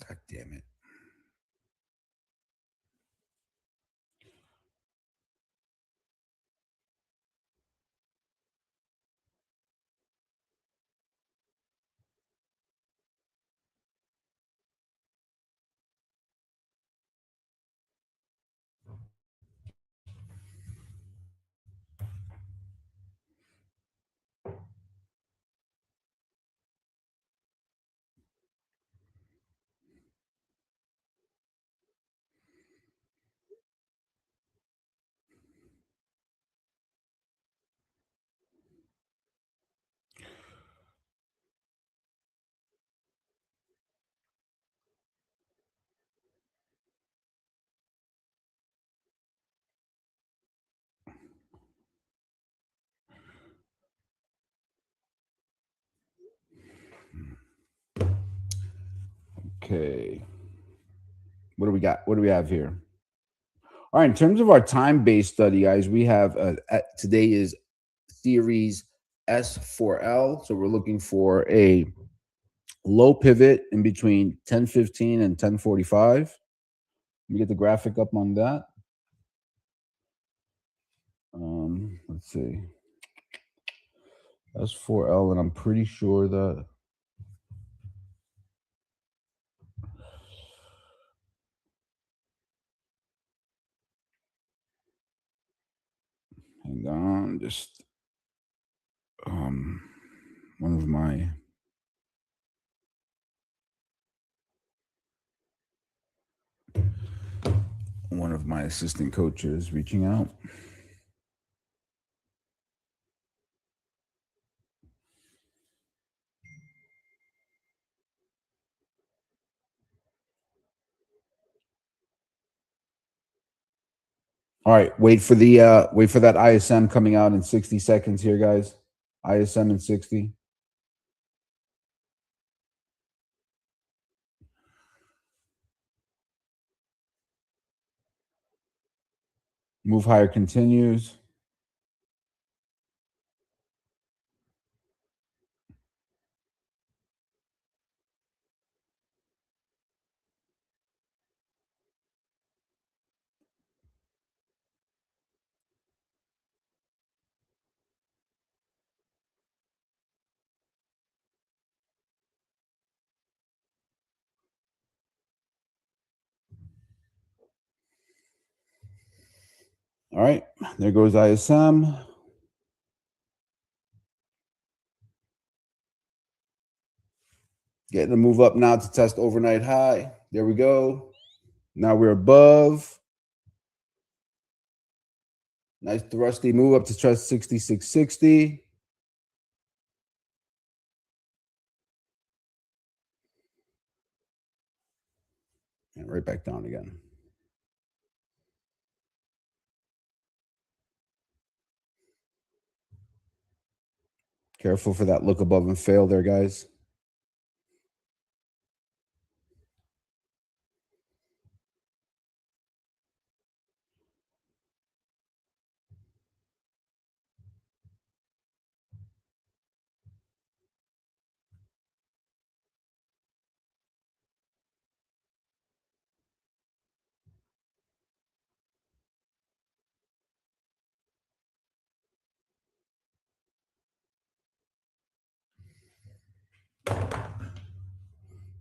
God damn it. Okay. What do we got? What do we have here? All right. In terms of our time-based study, guys, we have today is series S4L. So we're looking for a Low pivot in between 10:15 and 10:45. Let me get the graphic up on that. Let's see. That's 4L, and I'm pretty sure that hang on, just um one of my assistant coaches reaching out. All right, wait for that ISM coming out in 60 seconds here, guys. ISM in 60. Move higher continues. All right, there goes ISM. Getting a move up now to test overnight high. There we go. Now we're above. Nice thrusty move up to test 6660. And right back down again. Careful for that look above and fail there, guys.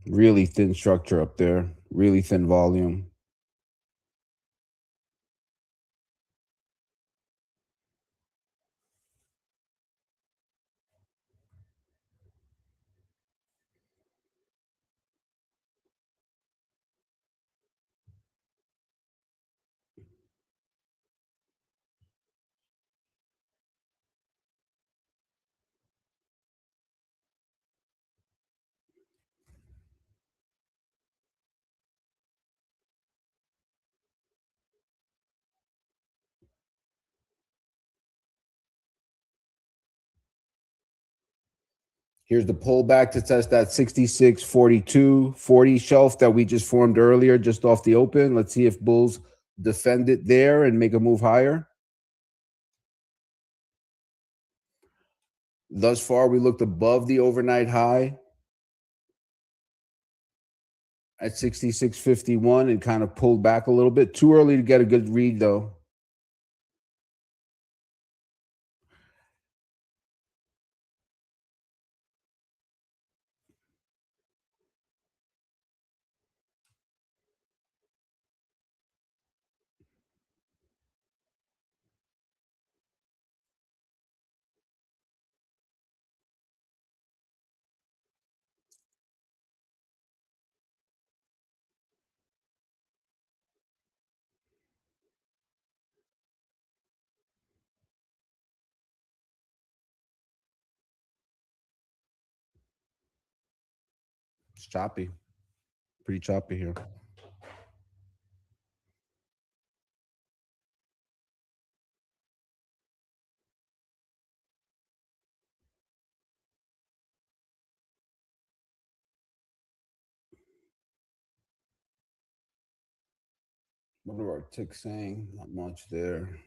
Really thin structure up there. Really thin volume. Here's the pullback to test that 66.42.40 shelf that we just formed earlier, just off the open. Let's see if bulls defend it there and make a move higher. Thus far, we looked above the overnight high at 66.51 and kind of pulled back a little bit. Too early to get a good read, though. It's choppy. Pretty choppy here. What are our ticks saying? Not much there.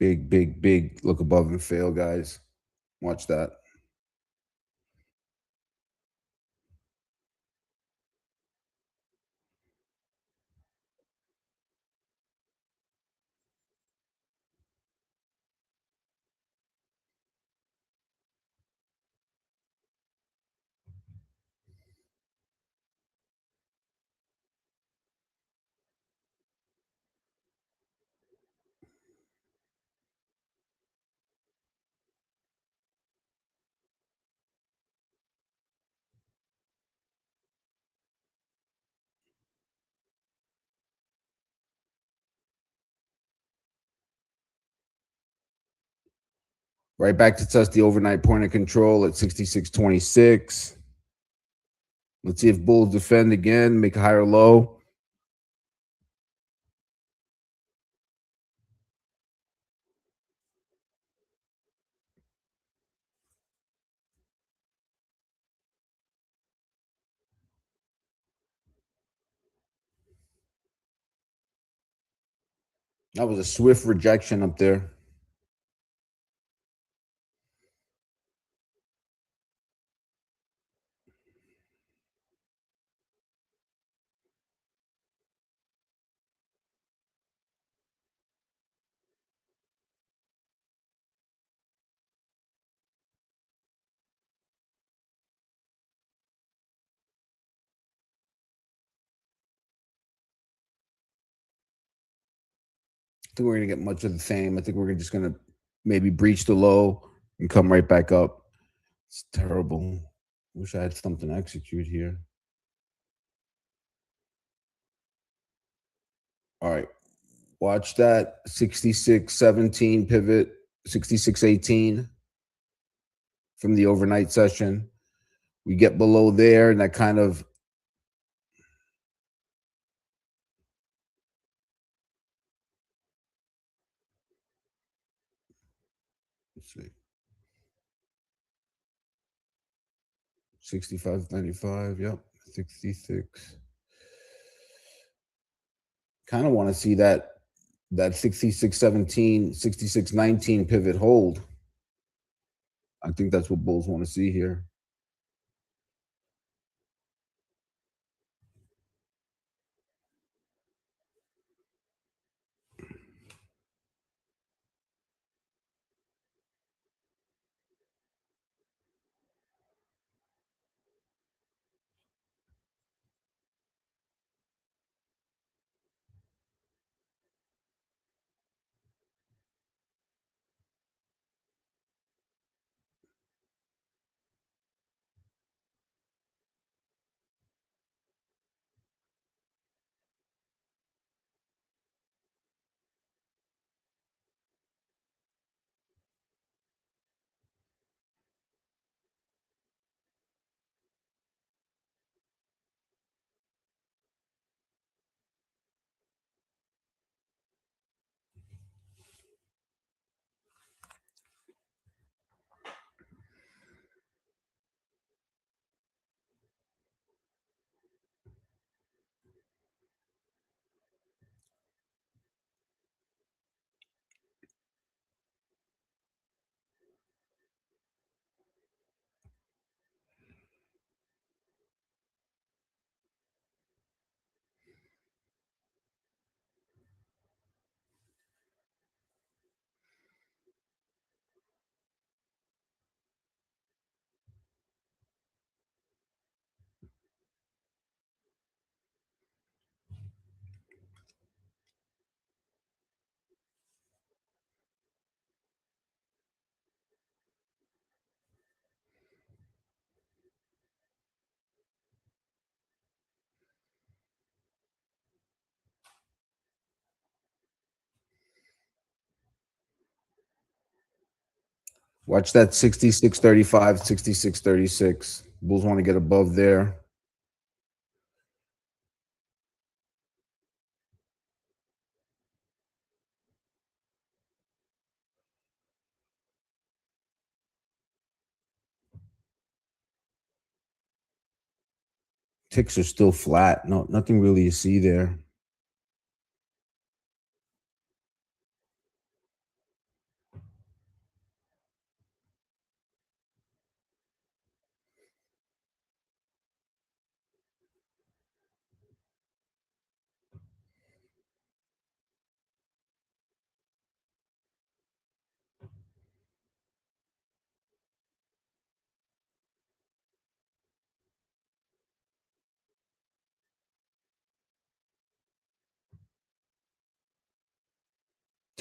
Big, big, big look above and fail, guys. Watch that. Right back to test the overnight point of control at 66.26. Let's see if bulls defend again, make a higher low. That was a swift rejection up there. I think we're going to get much of the same. I think we're just going to maybe breach the low and come right back up. It's terrible. Wish I had something to execute here. All right. Watch that 66.17 pivot, 66.18 from the overnight session. We get below there, and that kind of let's see. 65.95. Yep. 66. Kind of want to see that 66.17, 66.19 pivot hold. I think that's what bulls want to see here. Watch that 66.35, 66.36. Bulls want to get above there. Ticks are still flat. No, nothing really to see there.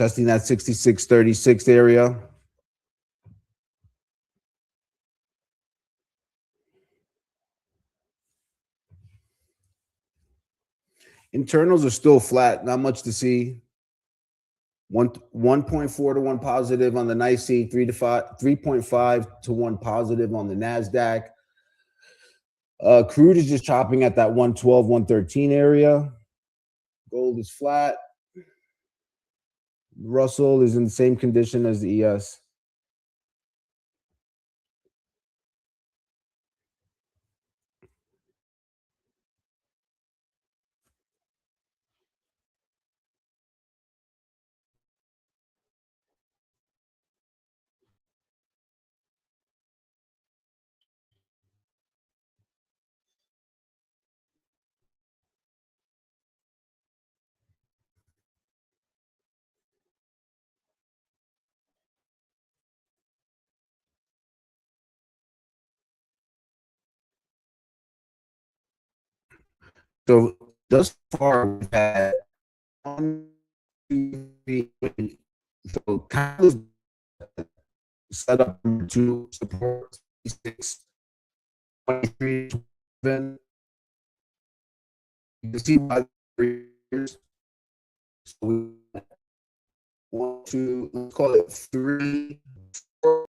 Testing that 66.36 area. Internals are still flat, not much to see. 1.4 to 1 positive on the NYSE, 3.5 to 1 positive on the NASDAQ. Crude is just chopping at that 112, 113 area. Gold is flat. Russell is in the same condition as the ES. So thus far, we've had 1, 2, 3. So kind of setup number 2 support 6, 23, 7. You can see why years. So we 1, 2, let's call it 3, 4.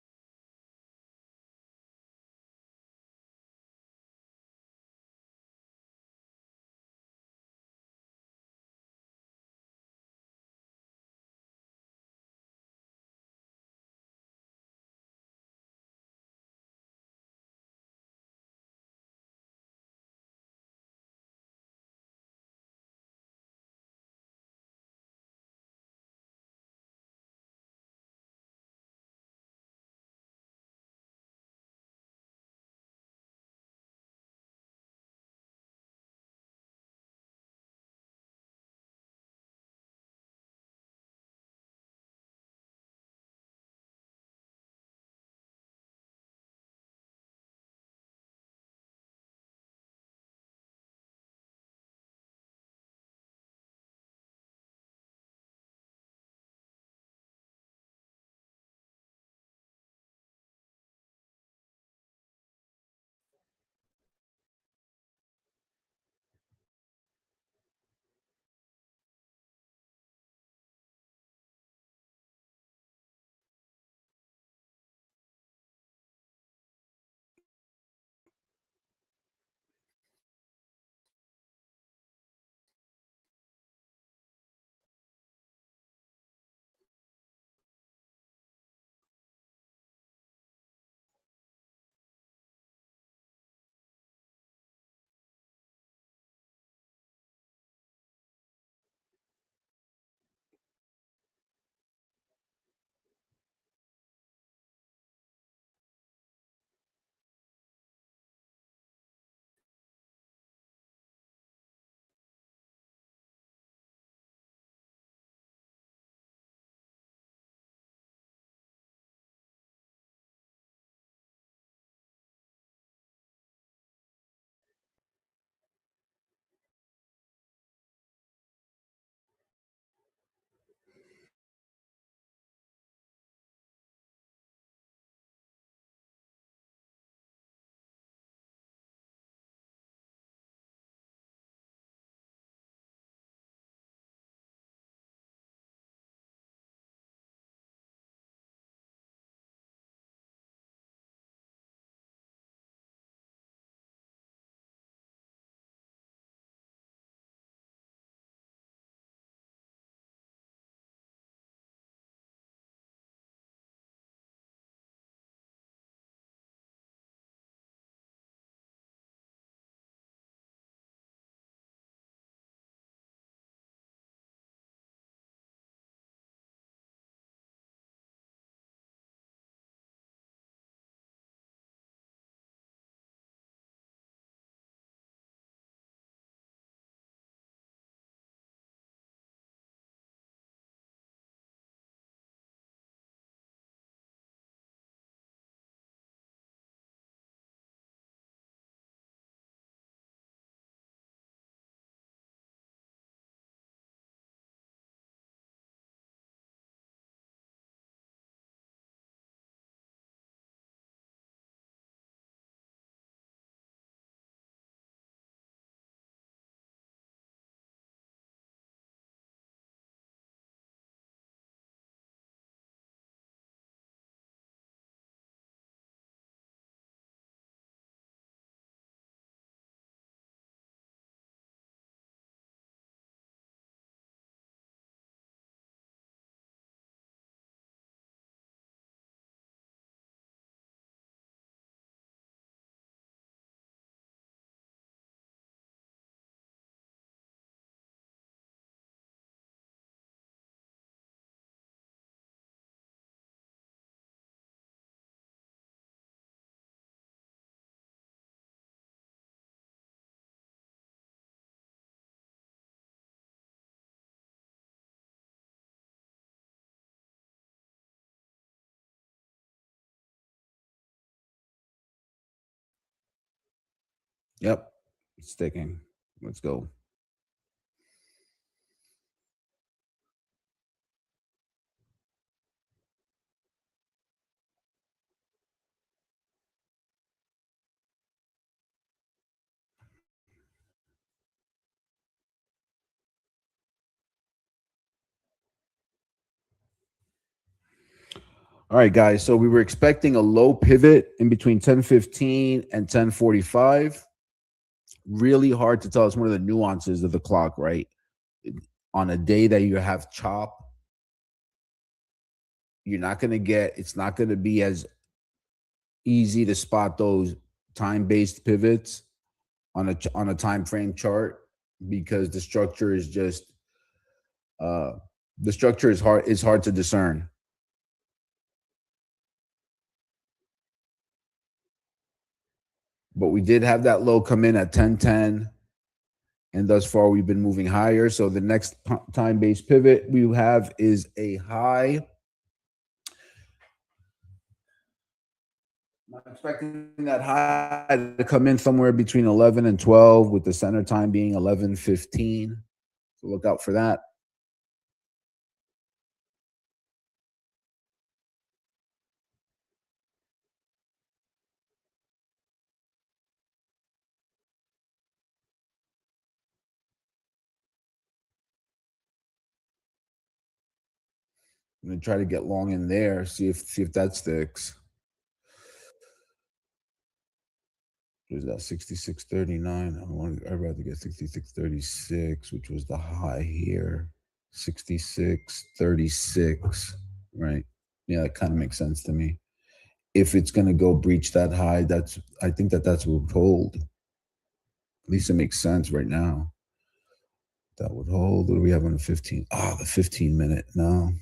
Yep. It's sticking. Let's go. All right, guys. So we were expecting a low pivot in between 10:15 and 10:45. Really hard to tell. It's one of the nuances of the clock, right? On a day that you have chop, you're not going to get, it's not going to be as easy to spot those time-based pivots on a time frame chart because uh the structure is hard to discern. But we did have that low come in at 10:10, and thus far we've been moving higher. So the next time-based pivot we have is a high. I'm expecting that high to come in somewhere between 11 and 12, with the center time being 11:15. So look out for that. I'm gonna try to get long in there, see if that sticks. There's that 66.39. I'd rather get 66.36, which was the high here. 66.36. Right. Yeah, that kind of makes sense to me. If it's gonna go breach that high, I think that's what would hold. At least it makes sense right now. That would hold. What do we have on the 15? Ah, the 15 minute. No.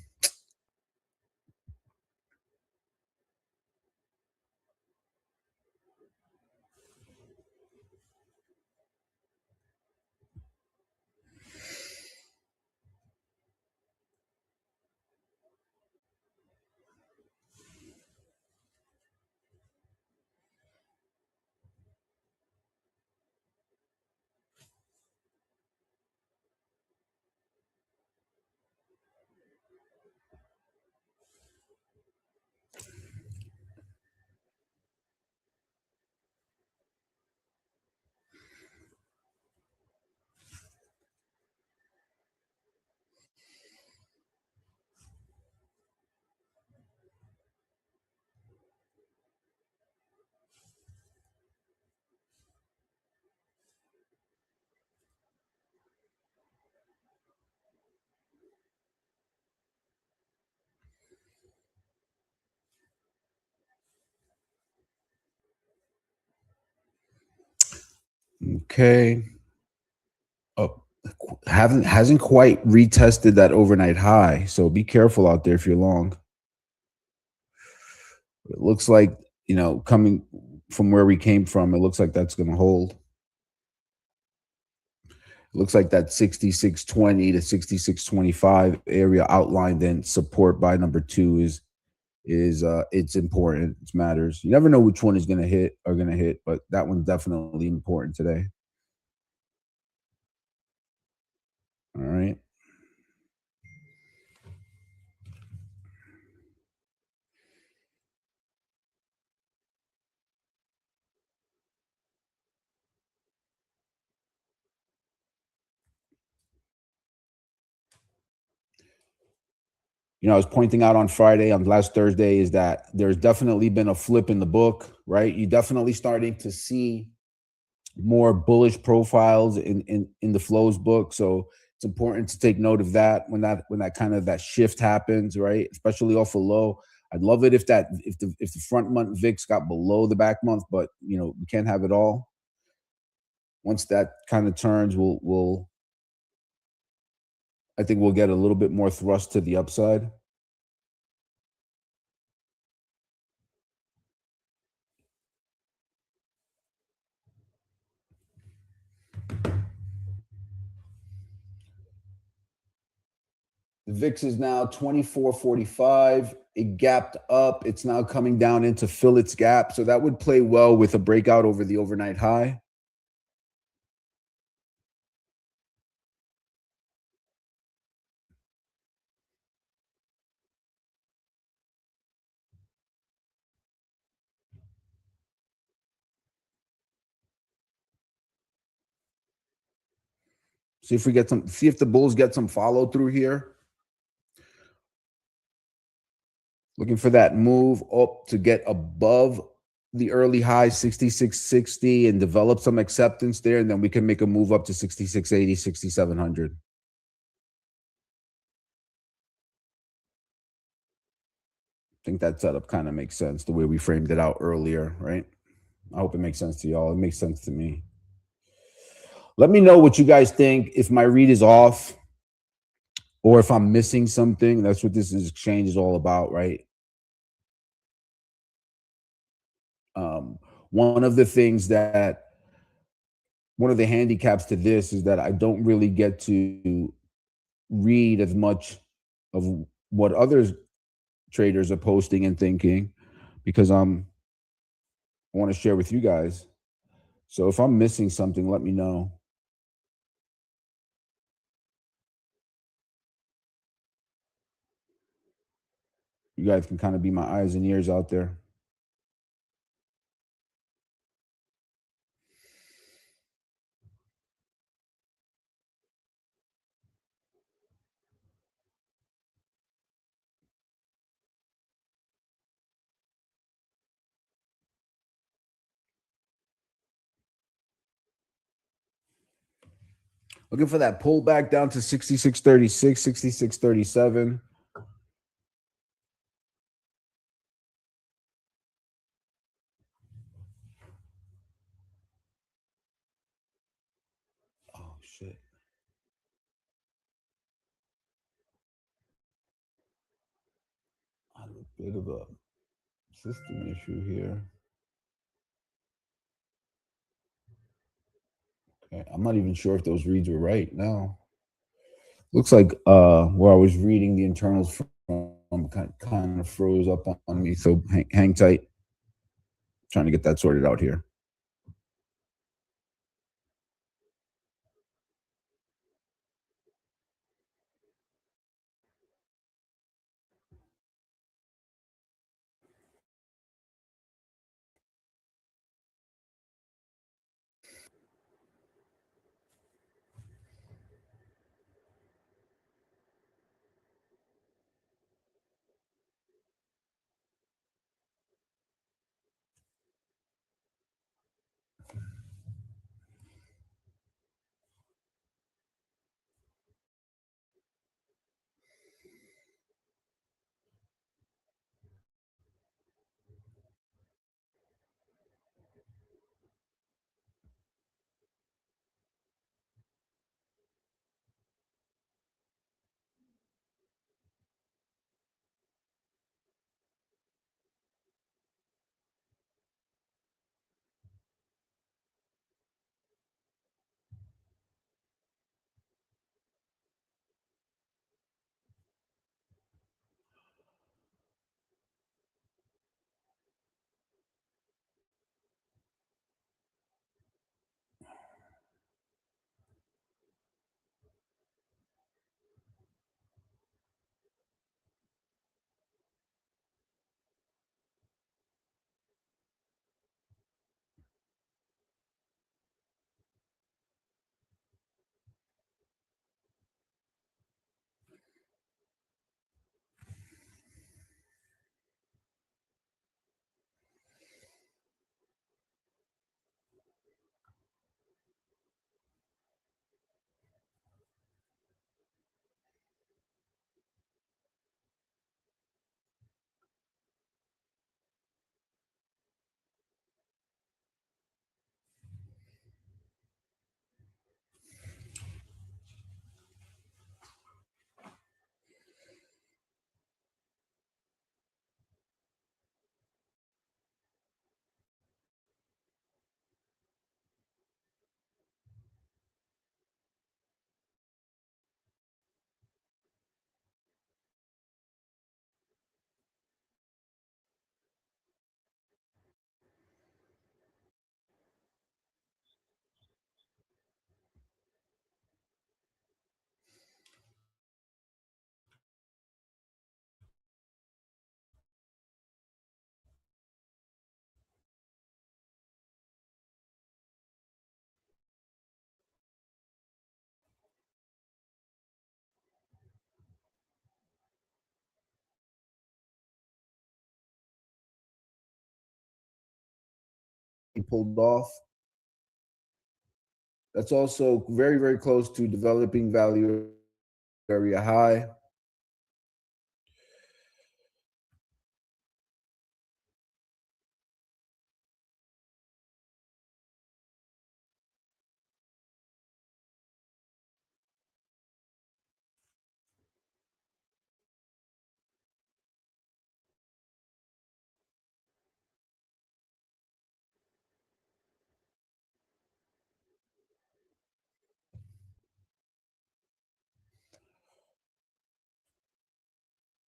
Okay. Oh, hasn't quite retested that overnight high. So be careful out there if you're long. It looks like, coming from where we came from, it looks like that's going to hold. It looks like that 66.20 to 66.25 area outlined in support by number two is it's important. It matters. You never know which one is going to hit, but that one's definitely important today. All right. I was pointing out on Friday, on last Thursday, is that there's definitely been a flip in the book, right? You definitely starting to see more bullish profiles in the flows book. So it's important to take note of that when that kind of that shift happens, right? Especially off a low. I'd love it if the front month VIX got below the back month, but we can't have it all. Once that kind of turns, we'll I think we'll get a little bit more thrust to the upside. The VIX is now 24.45. It gapped up. It's now coming down in to fill its gap. So that would play well with a breakout over the overnight high. See if we get some. See if the bulls get some follow through here. Looking for that move up to get above the early high 6660 and develop some acceptance there, and then we can make a move up to 6680, 6700. I think that setup kind of makes sense the way we framed it out earlier, right? I hope it makes sense to y'all. It makes sense to me. Let me know what you guys think, if my read is off or if I'm missing something. That's what this exchange is all about, right? Um, one of the things that one of the handicaps to this is that I don't really get to read as much of what other traders are posting and thinking because I want to share with you guys. So if I'm missing something, let me know. You guys can kind of be my eyes and ears out there. Looking for that pullback down to 6636, 6637. Oh, shit. I have a bit of a system issue here. Okay. I'm not even sure if those reads were right now. Looks like where I was reading the internals from kind of froze up on me. So hang tight. Trying to get that sorted out here. he pulled off. That's also very, very close to developing value area high.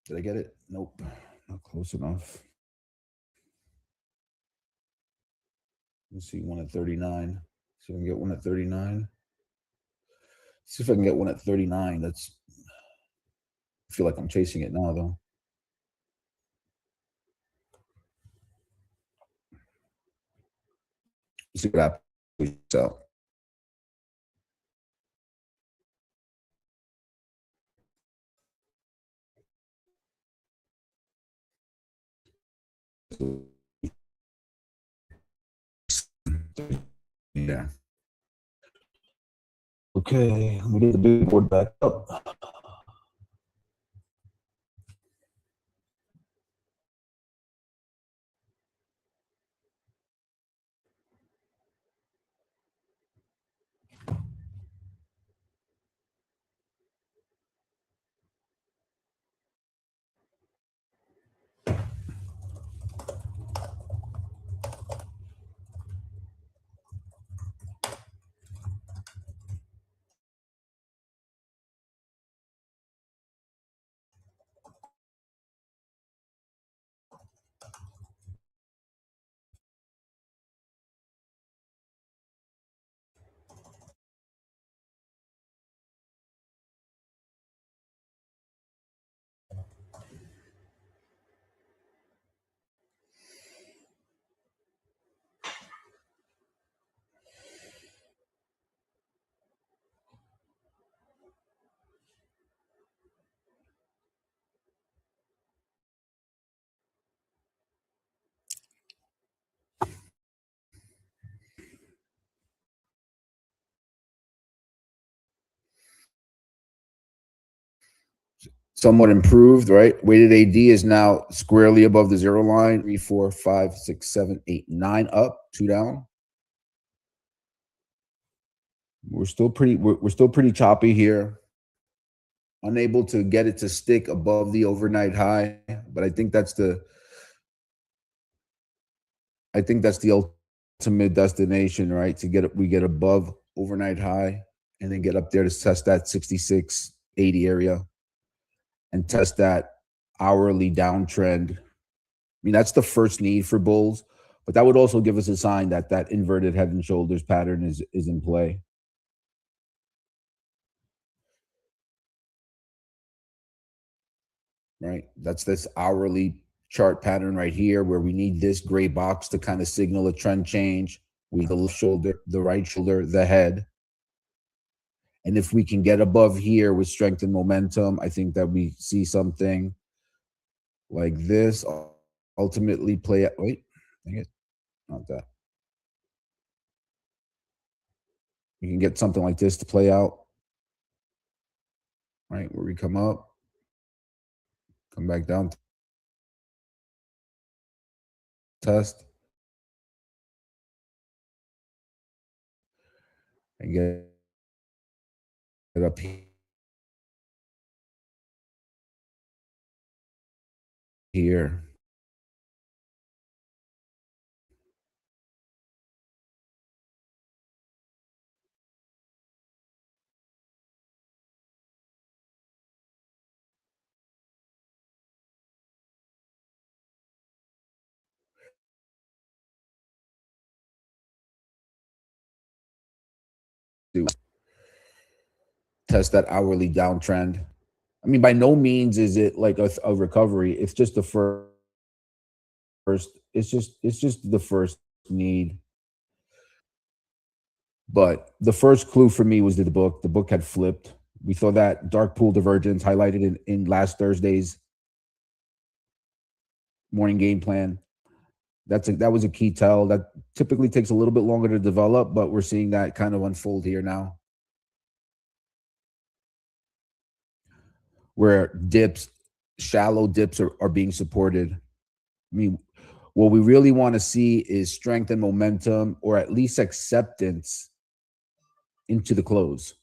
Did I get it? Nope, not close enough. Let's see one at 39. See if I can get one at 39. See if I can get one at 39. That's I feel like I'm chasing it now though. Let's see what happens. So yeah. Okay, let me get the big board back up. Somewhat improved, right? Weighted AD is now squarely above the zero line. 3, 4, 5, 6, 7, 8, 9 up, 2 down. We're still pretty choppy here. Unable to get it to stick above the overnight high, but I think that's the ultimate destination, right? We get above overnight high and then get up there to test that 6680 area and test that hourly downtrend. I mean, that's the first need for bulls, but that would also give us a sign that that inverted head and shoulders pattern is in play, right? That's this hourly chart pattern right here where we need this gray box to kind of signal a trend change. We the left shoulder, the right shoulder, the head. And if we can get above here with strength and momentum, I think that we see something like this ultimately play out. Wait, dang it, not that. We can get something like this to play out, right? Where we come up, come back down, test, and get it up here. To test that hourly downtrend. I mean, by no means is it like a recovery. It's just the first. It's just the first need. But the first clue for me was that the book had flipped. We saw that dark pool divergence highlighted in last Thursday's morning game plan. That was a key tell. That typically takes a little bit longer to develop, but we're seeing that kind of unfold here now, where shallow dips are being supported. I mean, what we really want to see is strength and momentum, or at least acceptance into the close.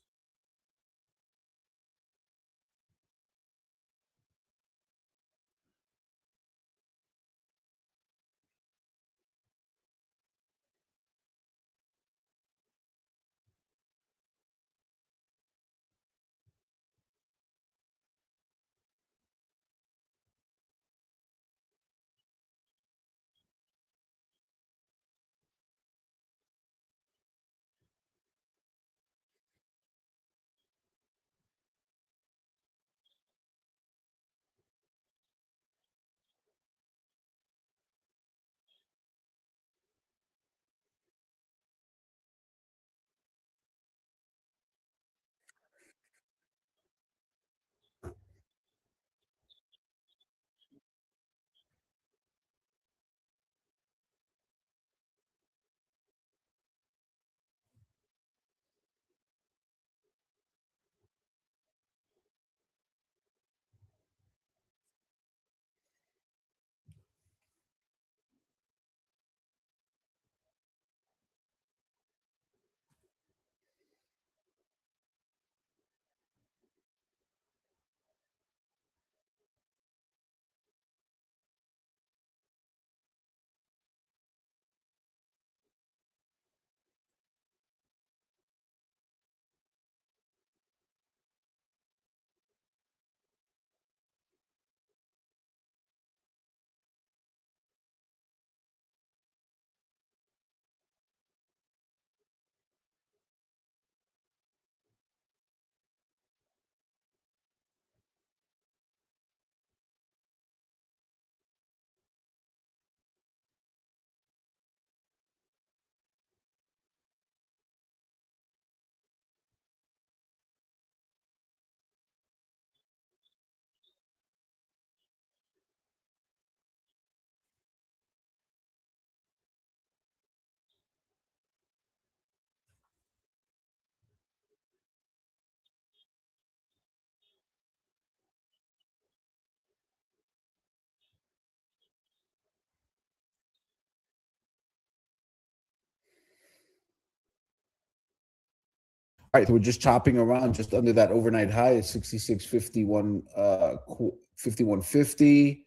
All right, so we're just chopping around just under that overnight high at 66.51, 51.50.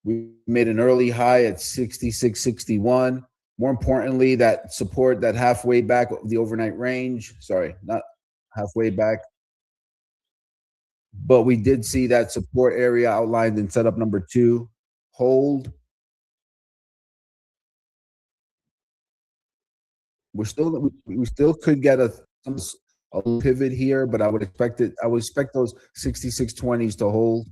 We made an early high at 66.61. More importantly, that support, that halfway back of the overnight range. Sorry, not halfway back, but we did see that support area outlined in setup number two hold. We still could get a pivot here, but I would expect it. I would expect those 66.20s to hold.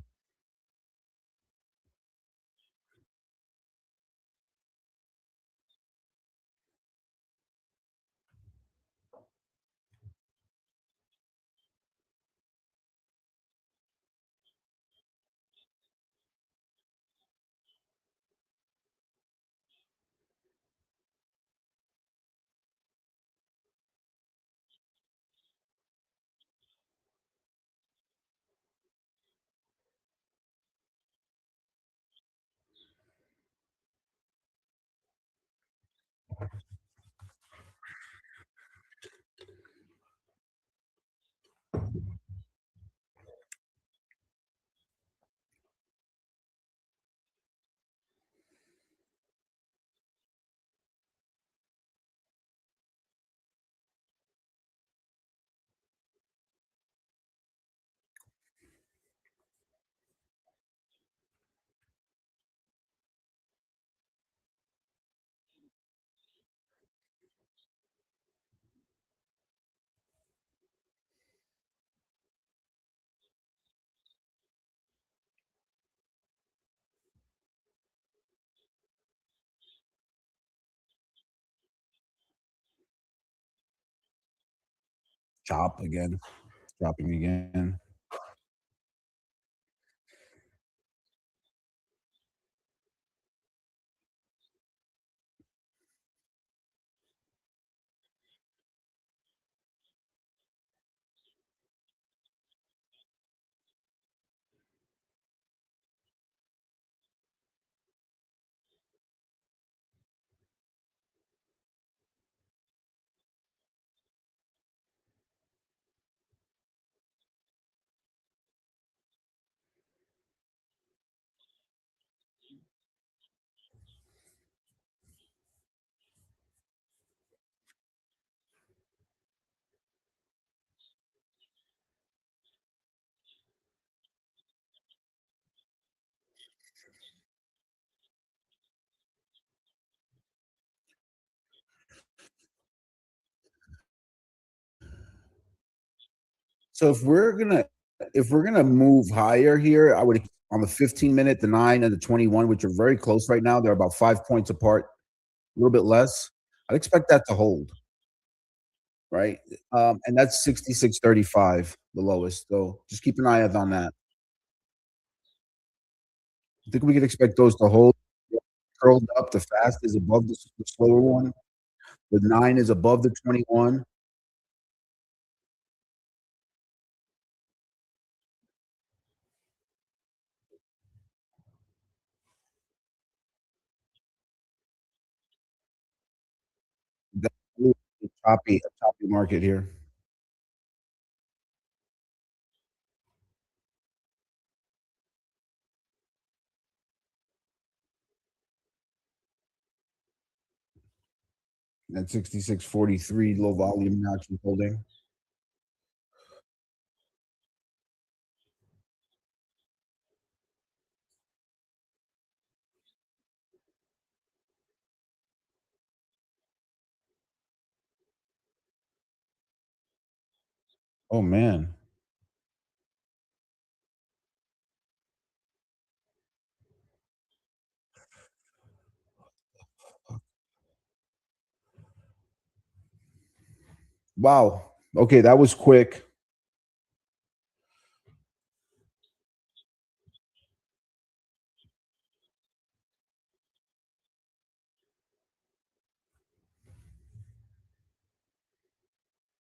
Chop again, chopping again. So if we're gonna move higher here, I would on the 15-minute, the 9 and the 21, which are very close right now, they're about 5 points apart, a little bit less. I'd expect that to hold, right? And that's 66.35, the lowest. So just keep an eye out on that. I think we could expect those to hold. Curled up, the fast is above the slower one. The 9 is above the 21. Definitely a choppy market here. At 66.43, low volume now keep holding. Oh, man. Wow. Okay, that was quick.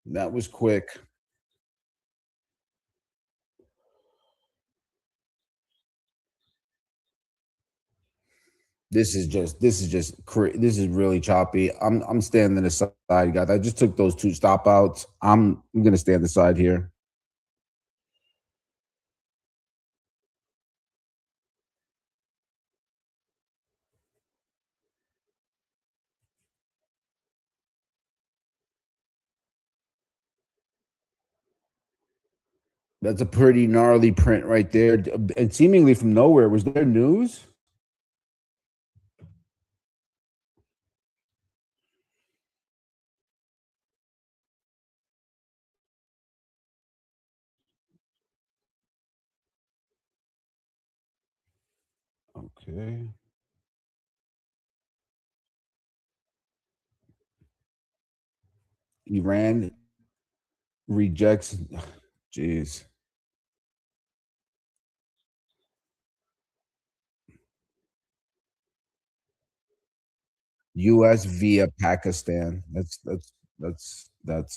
That was quick. This is really choppy. I'm standing aside, guys. I just took those 2 stop outs. I'm gonna stay on the side here. That's a pretty gnarly print right there, and seemingly from nowhere. Was there news? Okay. Iran rejects. Jeez. US via Pakistan. That's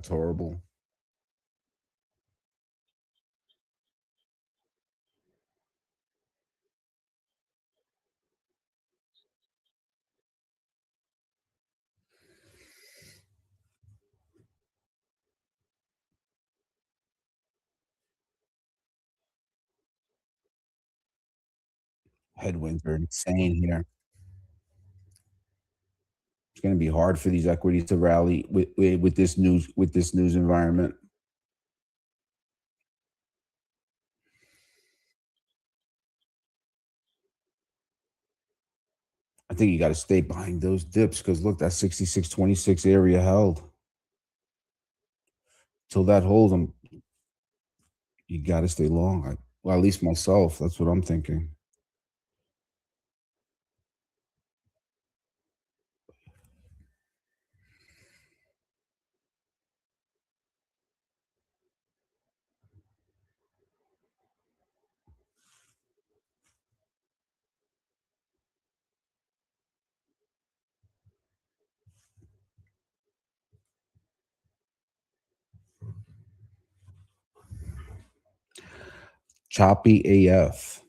horrible. Headwinds are insane here. It's gonna be hard for these equities to rally with this news environment. I think you got to stay behind those dips because look, that 66.26 area held. Till that holds, you got to stay long. Well, at least myself. That's what I'm thinking. Choppy AF.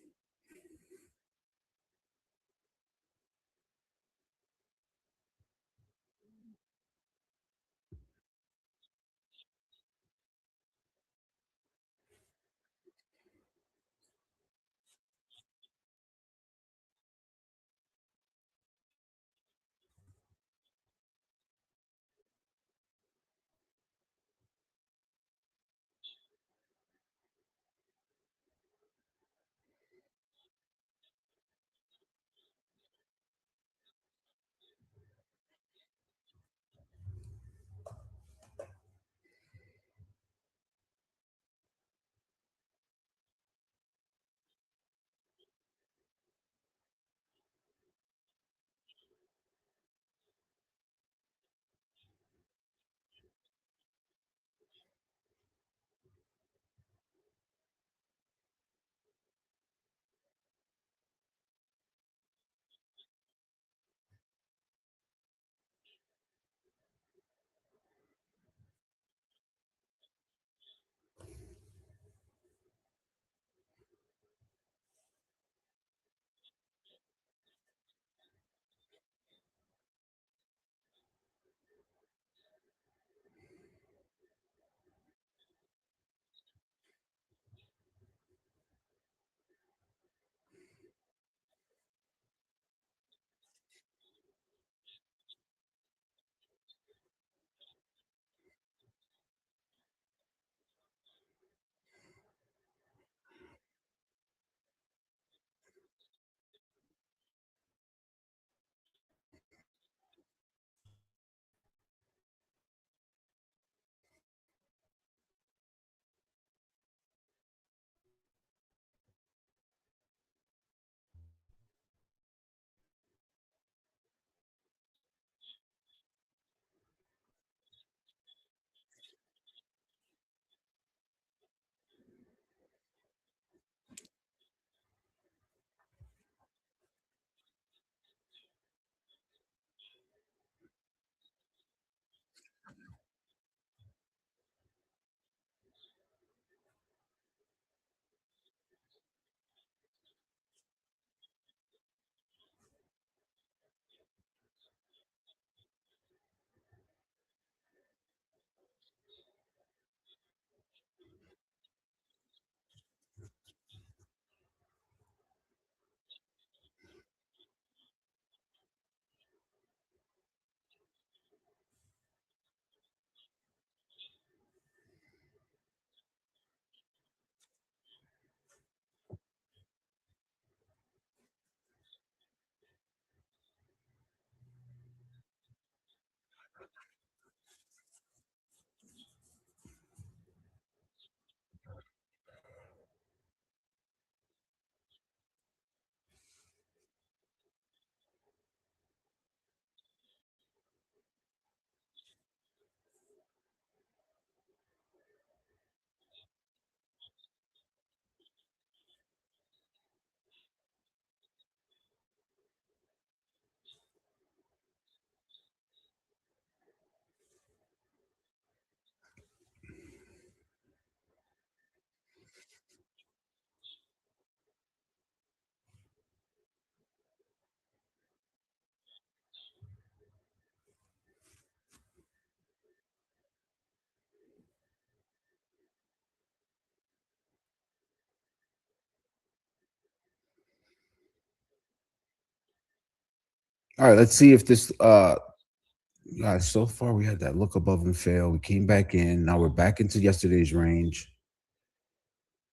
All right, let's see if this guys, so far we had that look above and fail. We came back in. Now we're back into yesterday's range.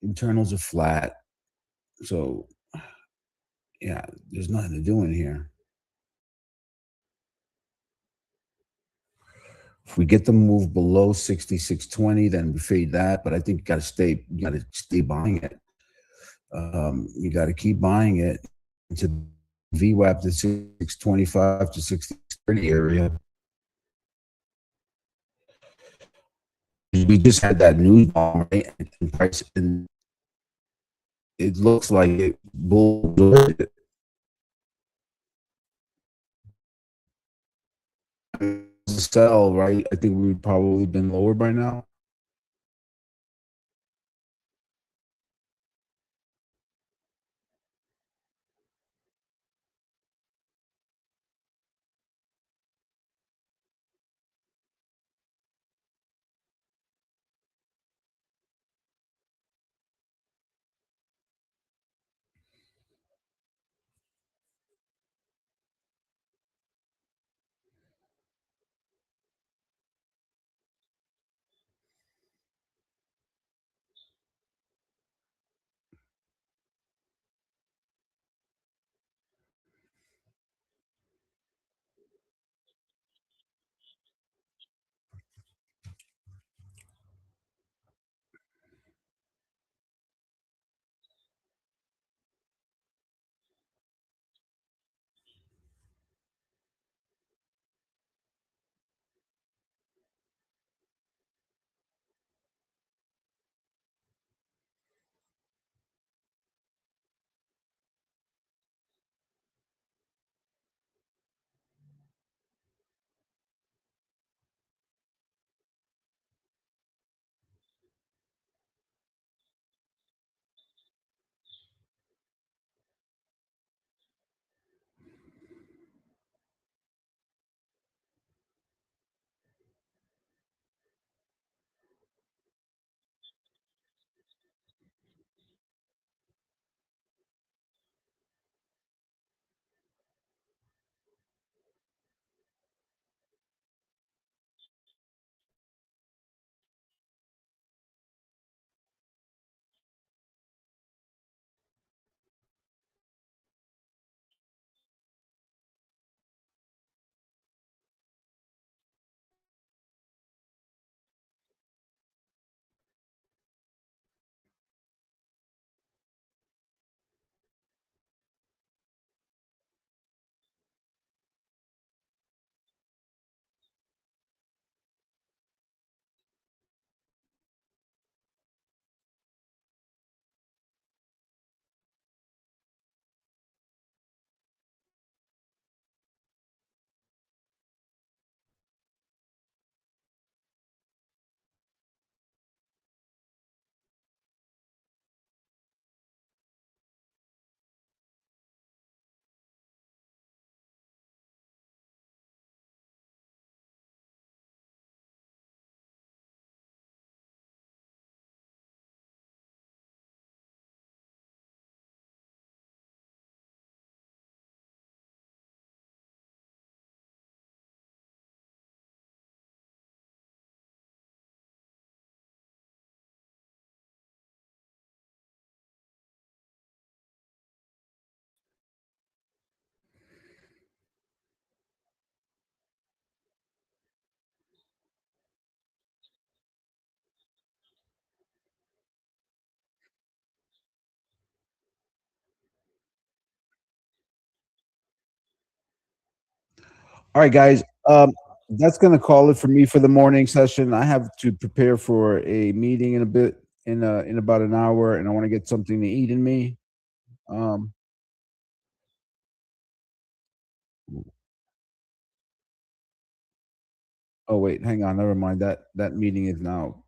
Internals are flat. So yeah, there's nothing to do in here. If we get the move below 66.20, then we fade that. But I think you gotta stay buying it. You gotta keep buying it into VWAP to 625 to 630 area. We just had that news bomb, right? And price, and it looks like it bull sell, right? I think we've probably been lower by now. All right, guys. That's gonna call it for me for the morning session. I have to prepare for a meeting in a bit, in about an hour, and I want to get something to eat in me. Um, oh wait, hang on, never mind. That meeting is now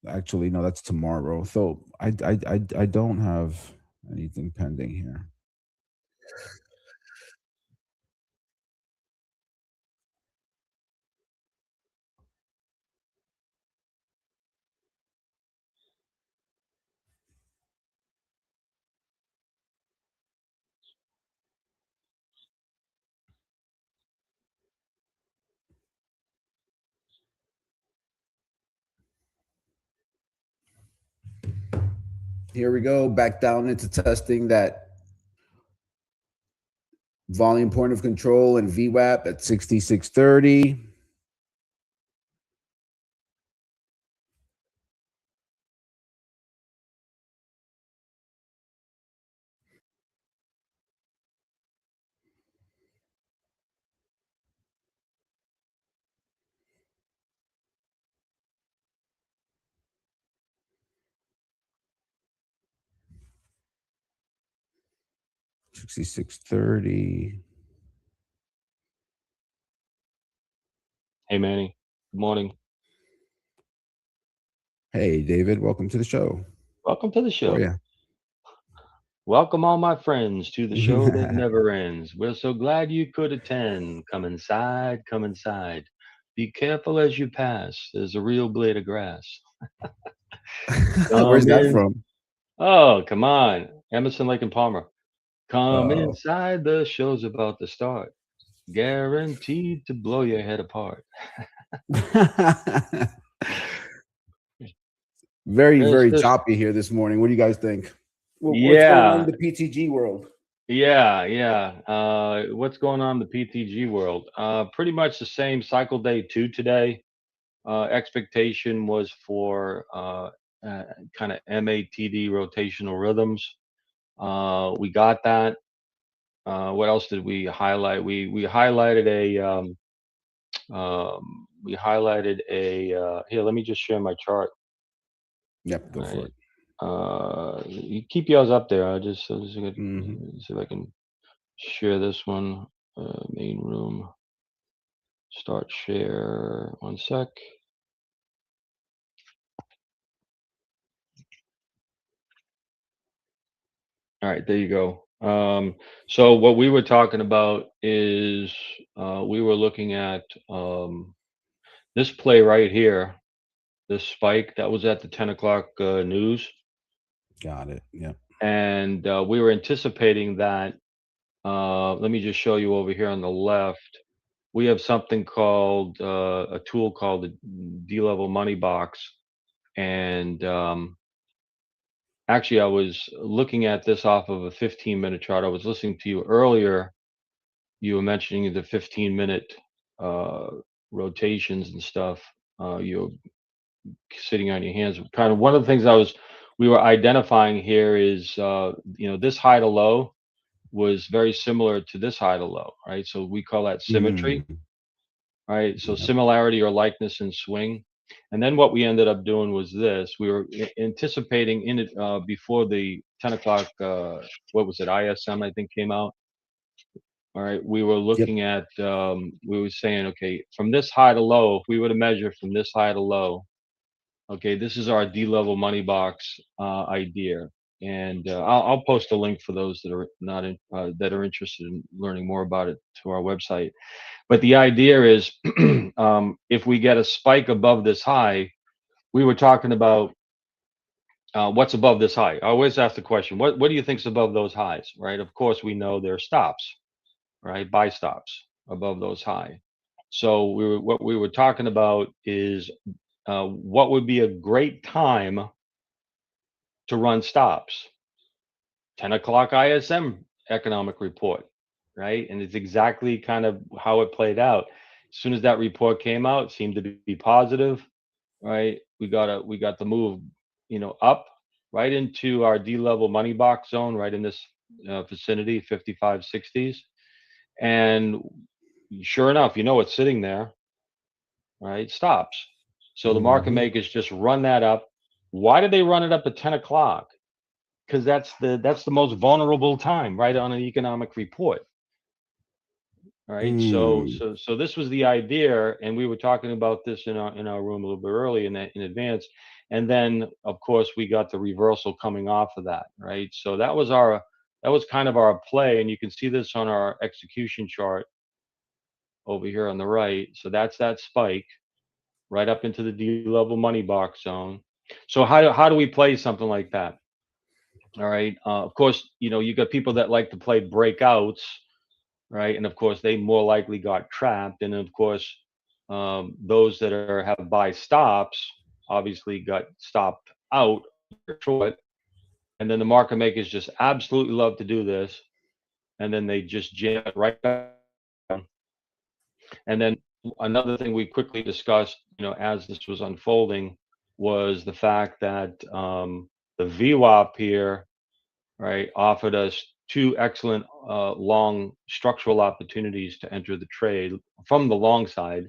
actually no, that's tomorrow. So I don't have anything pending here. Here we go. Back down into testing that volume point of control and VWAP at 6630. 6630. Hey Manny, good morning. Hey, David, welcome to the show. Welcome to the How are show. you? Welcome all my friends to the show that never ends. We're so glad you could attend. Come inside, come inside. Be careful as you pass. There's a real blade of grass. Where's Come that in. from? Oh, come on. Emerson, Lake and Palmer. Come Oh. inside. The show's about to start. Guaranteed to blow your head apart. Very, There's very this. choppy here this morning. What do you guys think? What's going on in Yeah, the PTG world? yeah. What's going on in the PTG world? Pretty much the same cycle day two today. Expectation was for kind of MATD rotational rhythms. We got that. What else did we highlight? We highlighted a we highlighted a here. Let me just share my chart. Yep, All go for right. it. You keep yours up there. I just gonna Hmm. see if I can share this one. Main room. Start share. One sec. All right, there you go. So what we were talking about is we were looking at this play right here, this spike that was at the 10 o'clock news, Got it. Yep. and we were anticipating that. Let me just show you over here on the left. We have something called a tool called the D-level money box, and actually, I was looking at this off of a 15-minute chart. I was listening to you earlier. You were mentioning the 15-minute uh, rotations and stuff. You're sitting on your hands. Kind of one of the things we were identifying here is, this high to low was very similar to this high to low, right? So we call that symmetry, Mm, right? So yep. similarity or likeness in swing. And then what we ended up doing was this: we were anticipating in it before the 10 o'clock. What was it? ISM, I think, came out. All right, we were Yep. looking at, we were saying, okay, from this high to low, if we were to measure from this high to low, okay, this is our D-level money box idea. And I'll post a link for those that are not in, that are interested in learning more about it to our website. But the idea is, if we get a spike above this high, we were talking about what's above this high. I always ask the question, what do you think's above those highs, right? Of course, we know there are stops, right? Buy stops above those high. So what we were talking about is what would be a great time to run stops. 10 o'clock ISM economic report, right? And it's exactly kind of how it played out. As soon as that report came out, it seemed to be positive, right? We got the move, up right into our D level money box zone, right in this vicinity, 55 60s. And sure enough, it's sitting there, right? Stops. So the market Hmm. makers just run that up. Why did they run it up at 10 o'clock? Because that's the most vulnerable time, right, on an economic report, right? So Mm. so so this was the idea, and we were talking about this in our room a little bit early in advance, and then of course we got the reversal coming off of that, right? So that was kind of our play, and you can see this on our execution chart over here on the right. So that's that spike right up into the D level money box zone. So how do we play something like that? All right. Of course, you got people that like to play breakouts, right? And of course, they more likely got trapped. And of course, those that have buy stops obviously got stopped out short. and then the market makers just absolutely love to do this, and then they just jam it right back down. And then another thing we quickly discussed, as this was unfolding, was the fact that the VWAP here, right, offered us two excellent long structural opportunities to enter the trade from the long side,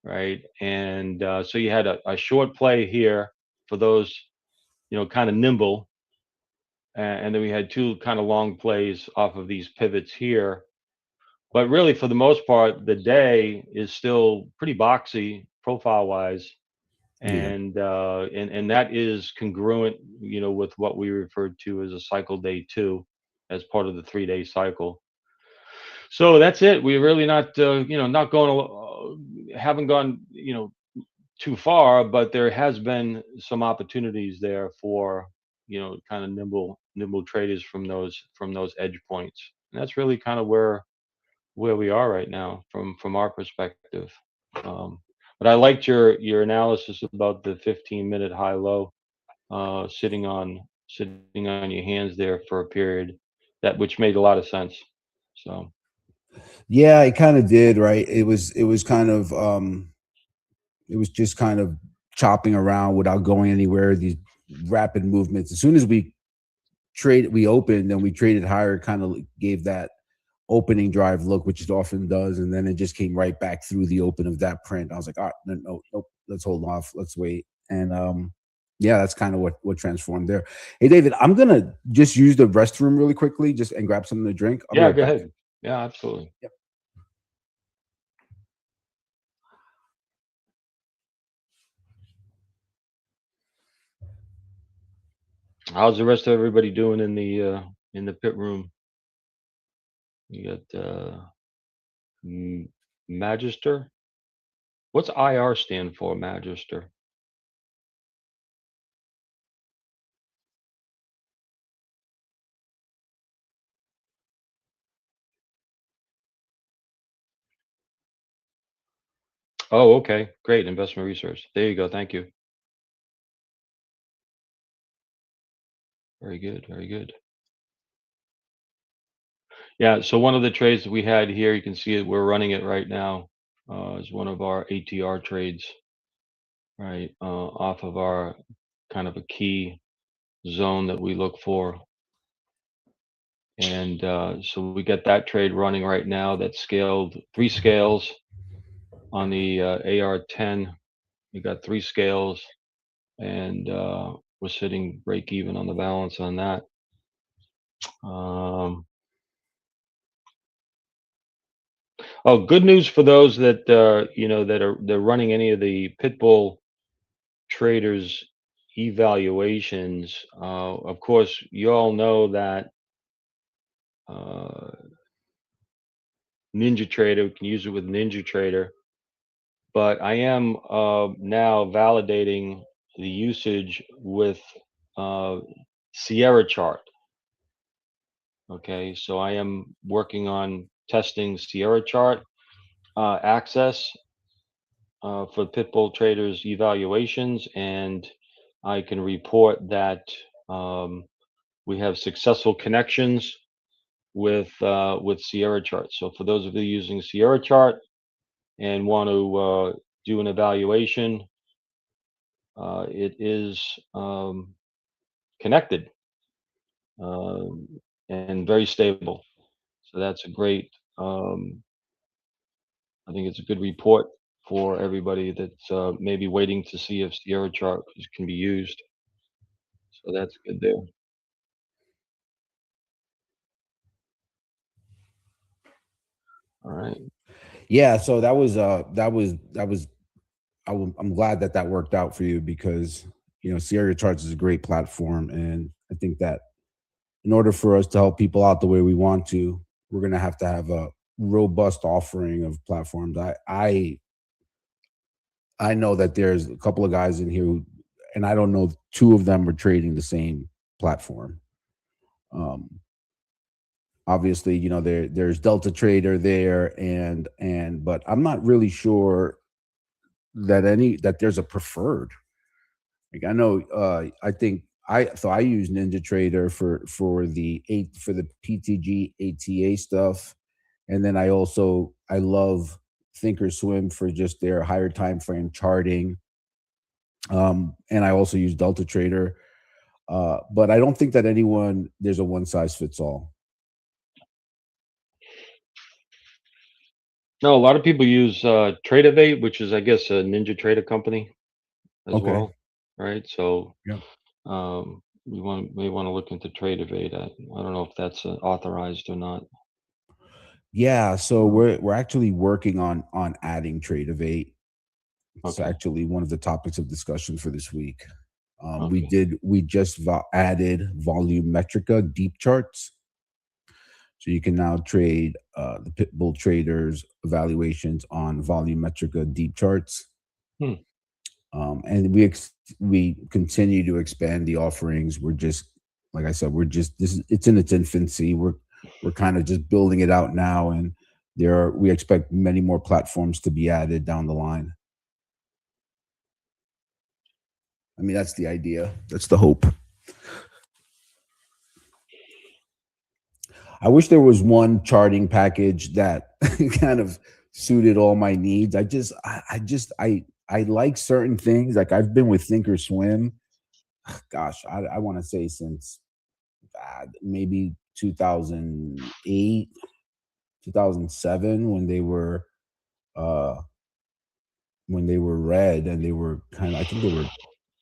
right? And so you had a short play here for those, kind of nimble, and then we had two kind of long plays off of these pivots here. But really, for the most part, the day is still pretty boxy profile wise, Yeah. and that is congruent, with what we referred to as a cycle day two, as part of the 3-day cycle. So that's it. We're really not, not going, haven't gone, too far, but there has been some opportunities there for, kind of nimble traders from those edge points. And that's really kind of where we are right now from our perspective. Um, but I liked your analysis about the 15-minute high low, sitting on your hands there for a period, that which made a lot of sense. So Yeah, it kind of did, right? It was kind of it was just kind of chopping around without going anywhere, these rapid movements. As soon as we opened and we traded higher, kind of gave that opening drive look, which it often does, and then it just came right back through the open of that print. I was like, "Oh, no, no, nope, let's hold off, let's wait." And yeah, that's kind of what transformed there. Hey, David, I'm gonna just use the restroom really quickly, just and grab something to drink. I'll be yeah, right go back. ahead. Yeah, absolutely. Yep. How's the rest of everybody doing in the pit room? You got Magister. What's IR stand for, Magister? Oh, okay. Great. Investment research. There you go. Thank you. Very good. Very good. Yeah. So one of the trades that we had here, you can see it. We're running it right now. Is one of our ATR trades, right? Off of our kind of a key zone that we look for. And so we got that trade running right now. That scaled three scales on the AR10. We got three scales, and we're sitting break even on the balance on that. Um, oh, good news for those that they're running any of the Pitbull traders evaluations. Of course, you all know that uh, Ninja Trader, we can use it with Ninja Trader, but I am now validating the usage with uh, Sierra Chart. Okay, so I am working on testing Sierra Chart access for Pitbull traders evaluations, and I can report that um, we have successful connections with Sierra Chart. So for those of you using Sierra Chart and want to do an evaluation, it is connected, um, and very stable. So that's a great. I think it's a good report for everybody that's maybe waiting to see if Sierra Chart can be used. So that's good there. All right. Yeah, so that was I'm glad that that worked out for you because Sierra Charts is a great platform, and I think that in order for us to help people out the way we want to, we're gonna have to have a robust offering of platforms. I know that there's a couple of guys in here who, and I don't know, two of them are trading the same platform. Um, Obviously, there's Delta Trader there, and but I'm not really sure that there's a preferred. Like I know, I think I use NinjaTrader for the PTG ATA stuff, and then I love Thinkorswim for just their higher time frame charting. And I also use Delta Trader. But I don't think that there's a one size fits all. No, a lot of people use Tradeovate, which is, I guess, a Ninja Trader company as Okay. well, right? So Yeah. we may want to look into Tradeovate. I don't know if that's authorized or not. Yeah. So Um, we're actually working on adding Trade of Eight. It's okay, actually one of the topics of discussion for this week. okay. We just added volumetrica deep charts, so you can now trade the Pitbull traders evaluations on volumetrica deep charts. Hmm. And we continue to expand the offerings. We're just, like I said, it's in its infancy. We're kind of just building it out now, and we expect many more platforms to be added down the line. I mean, that's the idea. That's the hope. I wish there was one charting package that kind of suited all my needs. I like certain things. Like I've been with Thinkorswim. Gosh, I want to say since maybe 2008, 2007, uh when they were red, and they were I think they were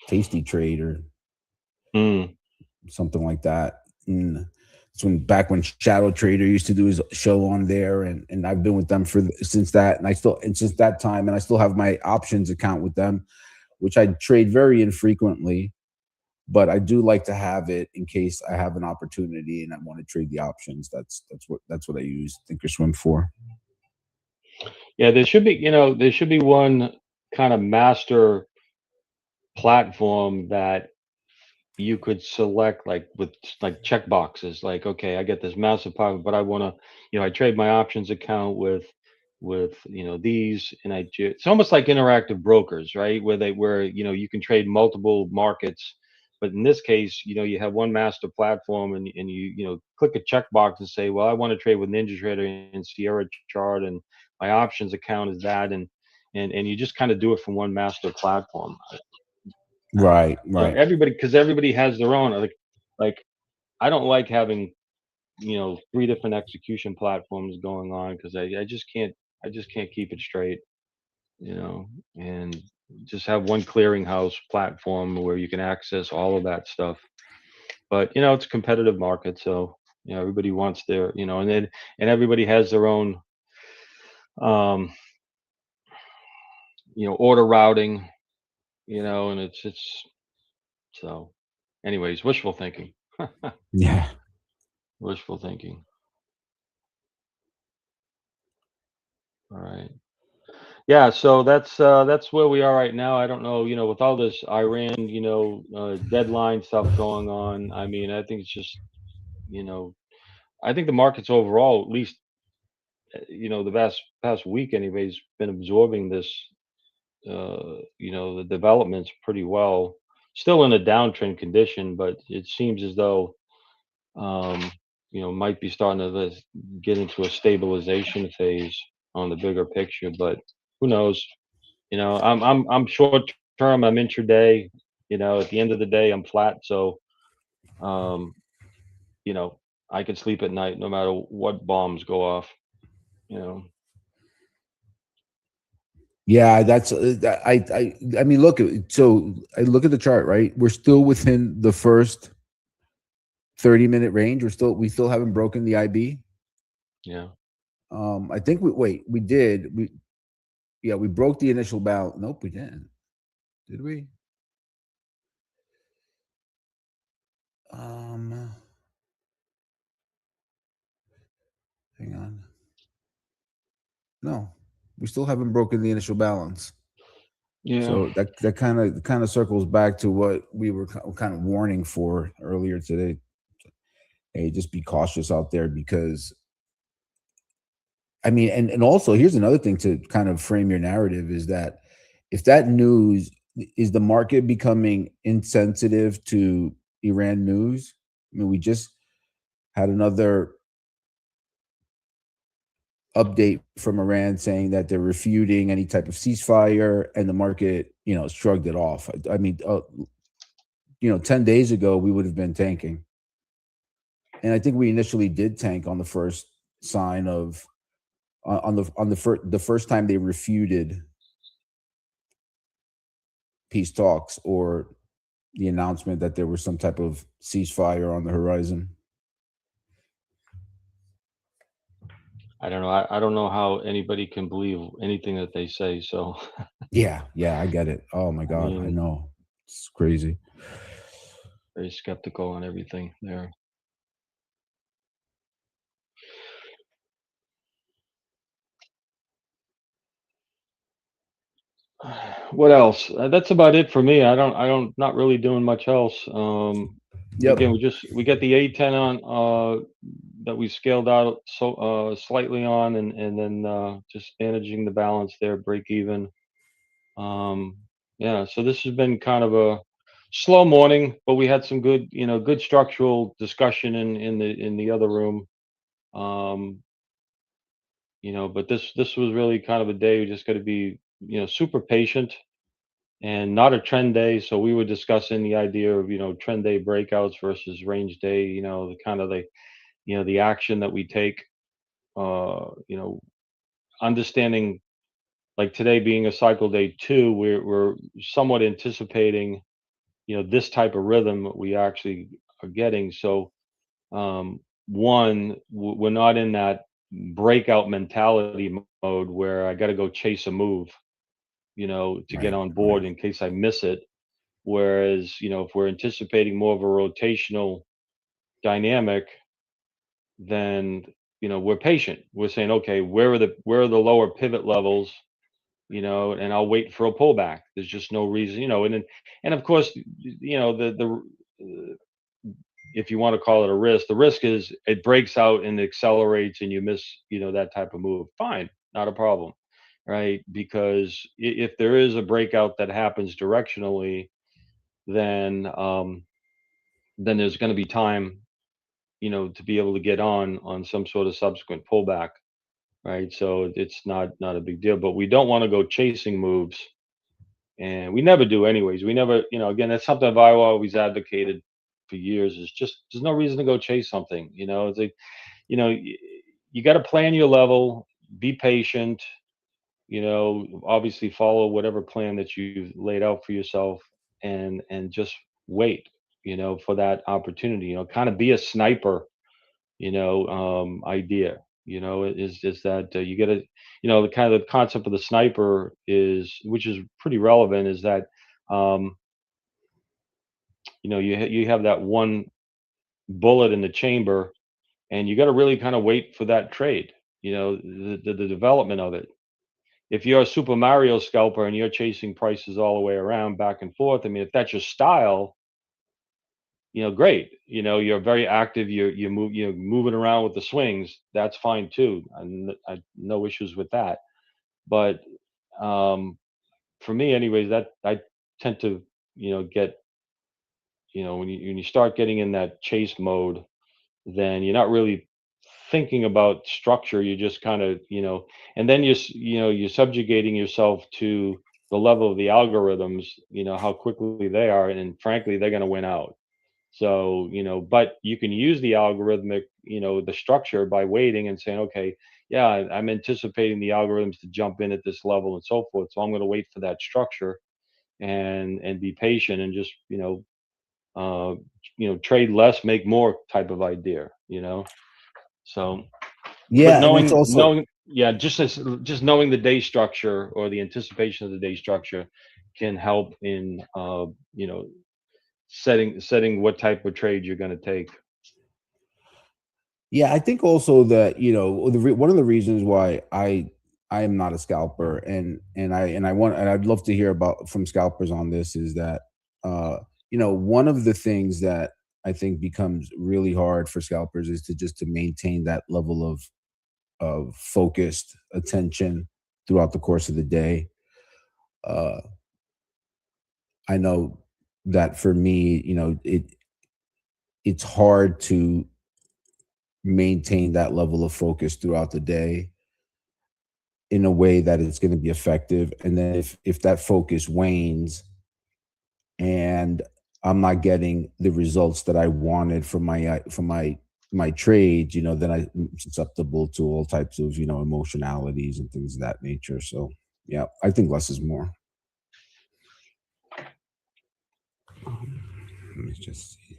Tasty Trade or Mm, something like that. And it's back when Shadow Trader used to do his show on there, and I've been with them since that, and since that time, and I still have my options account with them, which I trade very infrequently, but I do like to have it in case I have an opportunity and I want to trade the options. That's what I use Thinkorswim for. yeah, there should be one kind of master platform that you could select, like with like check boxes, like, okay, I get this massive pocket, but I want to, I trade my options account with these, and it's almost like interactive brokers, right? Where you can trade multiple markets, but in this case, you have one master platform, and you click a checkbox and say, well, I want to trade with NinjaTrader and Sierra Chart, and my options account is that, and you just kind of do it from one master platform. Right, right. Everybody has their own, like I don't like having three different execution platforms going on, because I just can't keep it straight, and just have one clearinghouse platform where you can access all of that stuff. But it's a competitive market, so everybody wants and everybody has their own um order routing, and it's so anyways, wishful thinking. Yeah. Wishful thinking. All right. Yeah, so that's where we are right now. I don't know, with all this Iran, deadline stuff going on. I mean, I think it's just, you know, I think the markets overall, at least, the past week, anyways, been absorbing this, the developments pretty well. Still in a downtrend condition, but it seems as though, um, might be starting to get into a stabilization phase on the bigger picture. But who knows? I'm short term. I'm intraday. At the end of the day, I'm flat. So, um, you know, I can sleep at night no matter what bombs go off. You know, Yeah, I mean, so I look at the chart, right? We're still within the first 30-minute range. We still haven't broken the IB. yeah, I think we did. Yeah, we broke the initial balance. Nope, we didn't. Did we? Um, Hang on. No, we still haven't broken the initial balance. yeah, So that kind of circles back to what we were kind of warning for earlier today. Hey, just be cautious out there, because I mean, and also here's another thing to kind of frame your narrative is that if that news is the market becoming insensitive to Iran news. I mean, we just had another update from Iran saying that they're refuting any type of ceasefire, and the market, shrugged it off. I mean, 10 days ago we would have been tanking, and I think we initially did tank on the first sign of the first time they refuted peace talks, or the announcement that there was some type of ceasefire on the horizon. I don't know. I don't know how anybody can believe anything that they say. So, Yeah, yeah, I get it. Oh my I god, I mean, know. It's crazy. very skeptical on everything there. What else? That's about it for me. Not really doing much else. Again, Yep. we get the A10 on that we scaled out so slightly on, and then just managing the balance there, break even. Um, yeah, so this has been kind of a slow morning, but we had some good, good structural discussion in the other room. Um, but this was really kind of a day we just got to be, super patient and not a trend day. So we were discussing the idea of, trend day breakouts versus range day, the kind of the action that we take, understanding, like today being a cycle day two, we're somewhat anticipating, this type of rhythm we actually are getting. So, one, we're not in that breakout mentality mode where I got to go chase a move, to get Right, on right. board in case I miss it. Whereas, if we're anticipating more of a rotational dynamic, then, we're patient. We're saying, okay, where are the lower pivot levels, and I'll wait for a pullback. There's just no reason, and of course, the if you want to call it a risk, the risk is it breaks out and accelerates and you miss, that type of move. Fine, not a problem, right? Because if there is a breakout that happens directionally, then then there's going to be time, to be able to get on some sort of subsequent pullback, right? So it's not a big deal, but we don't want to go chasing moves, and we never do anyways. We never, again, that's something I've always advocated for years, is just there's no reason to go chase something. It's like, you know, y- you got to plan your level, be patient, obviously follow whatever plan that you've laid out for yourself, and just wait, for that opportunity, kind of be a sniper, idea, is that you get a, the kind of the concept of the sniper is, which is pretty relevant, is that, um, you have that one bullet in the chamber, and you got to really kind of wait for that trade, the development of it. If you're a Super Mario scalper and you're chasing prices all the way around back and forth, I mean, if that's your style, great. You're very active. You're moving around with the swings. That's fine too. I no issues with that. But um, for me, anyways, that I tend to, get, when you start getting in that chase mode, then you're not really thinking about structure. You're just kind of, and then you're subjugating yourself to the level of the algorithms, how quickly they are, and frankly, they're going to win out. So, but you can use the algorithmic, the structure, by waiting and saying, okay, yeah, I'm anticipating the algorithms to jump in at this level and so forth. So I'm going to wait for that structure, and be patient, and just, uh, trade less, make more type of idea. So, but Yeah, and it's also yeah, just knowing the day structure, or the anticipation of the day structure, can help in, setting what type of trade you're going to take. yeah, I think also that, one of the reasons why I am not a scalper, and I'd love to hear about from scalpers on this, is that uh one of the things that I think becomes really hard for scalpers is to maintain that level of focused attention throughout the course of the day. uh I know that for me, it's hard to maintain that level of focus throughout the day in a way that it's going to be effective. And then if that focus wanes and I'm not getting the results that I wanted from my trades, then I'm susceptible to all types of emotionalities and things of that nature. So yeah, I think less is more. Let me just see.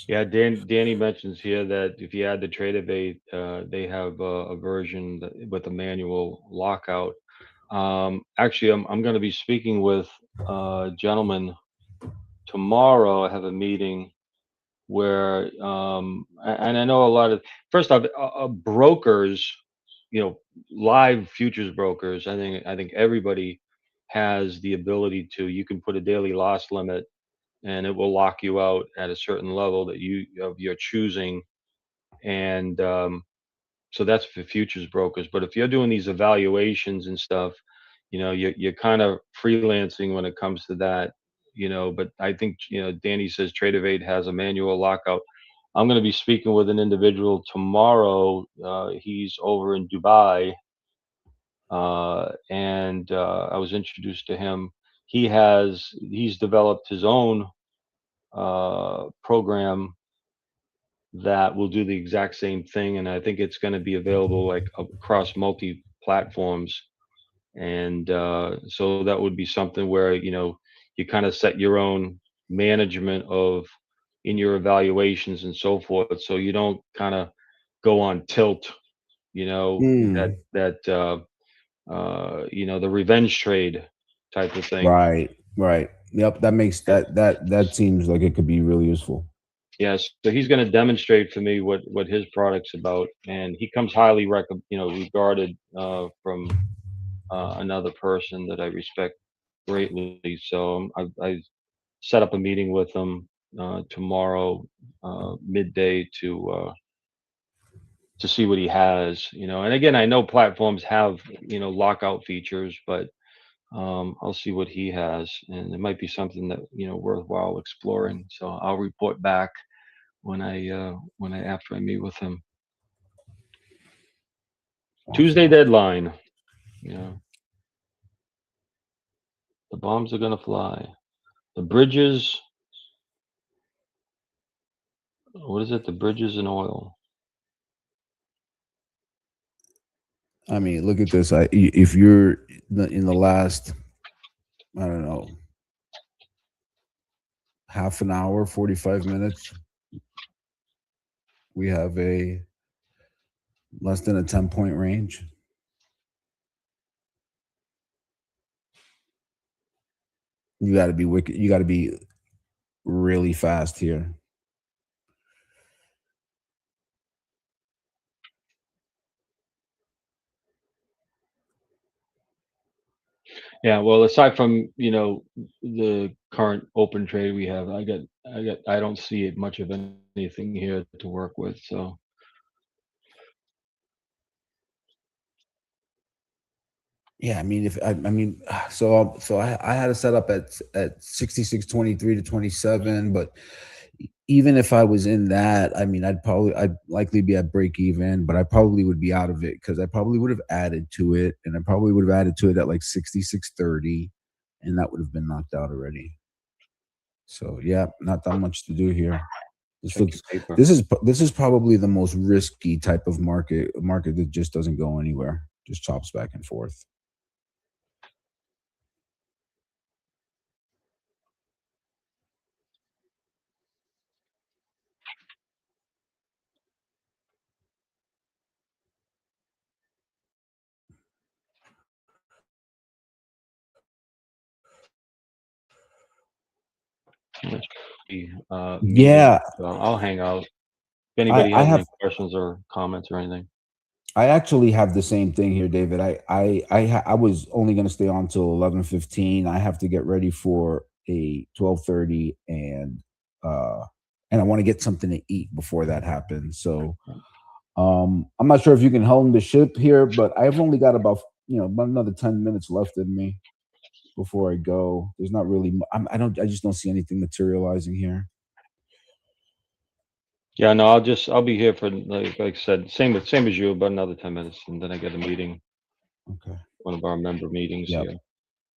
Yeah, Danny mentions here that if you add the Tradeovate, they have a version with a manual lockout. Actually, I'm going to be speaking with a gentleman tomorrow. I have a meeting where, and I know a lot of, first off, brokers, you know, live futures brokers. I think everybody has the ability to. You can put a daily loss limit, and it will lock you out at a certain level that you of your choosing. And so that's for futures brokers. But if you're doing these evaluations and stuff, you're kind of freelancing when it comes to that. But I think Danny says Tradeovate has a manual lockout. I'm going to be speaking with an individual tomorrow. He's over in Dubai, and I was introduced to him. He's developed his own program that will do the exact same thing, and I think it's going to be available like across multi platforms. And so that would be something where you kind of set your own management of in your evaluations and so forth, so you don't kind of go on tilt. That Mm, the revenge trade type of thing. right, right. Yep, that makes Yeah. that seems like it could be really useful. Yes, so he's going to demonstrate for me what his product's about, and he comes highly regarded from another person that I respect greatly. So I set up a meeting with him tomorrow midday to see what he has. And again, I know platforms have lockout features, but I'll see what he has, and it might be something that worthwhile exploring. So I'll report back when I after I meet with him. Awesome, Tuesday awesome. deadline. You know, the bombs are gonna fly. The bridges. What is it? The bridges and oil. I mean, look at this. If you're in the last, I don't know, half an hour, 45 minutes, we have a less than a 10-point range. You got to be wicked. You got to be really fast here. Yeah. Well, aside from the current open trade we have, I don't see it much of anything here to work with. So Yeah, I mean, if I mean, so I had to set up at 66.23 to 27, but even if I was in that, I mean, I'd likely be at break even, but I probably would be out of it because I probably would have added to it, and I probably would have added to it at like 66.30, and that would have been knocked out already. So yeah, not that much to do here. This check looks your paper. this is probably the most risky type of market that just doesn't go anywhere, just chops back and forth. Let's see, meeting. Yeah, So I'll hang out. If I anybody I has any have questions or comments or anything. I actually have the same thing here, David. I was only going to stay on till 11:15. I have to get ready for a 12:30, and I want to get something to eat before that happens. So I'm not sure if you can helm the ship here, but I've only got about another 10 minutes left in me before I go. There's not really I just don't see anything materializing here. Yeah, no, I'll be here for like I said, same as you, about another 10 minutes, and then I get a meeting, Okay. one of our member meetings Yep. here.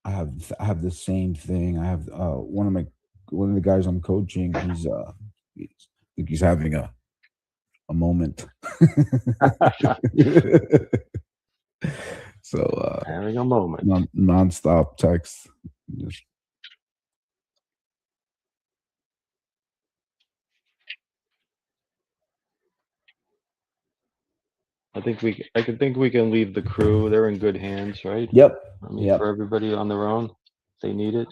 I have the same thing. I have one of the guys I'm coaching. He's I think he's having a moment. So Having a moment. nonstop text. Just I can think we can leave the crew. They're in good hands, right? yep. I mean, Yep. for everybody on their own, if they need it.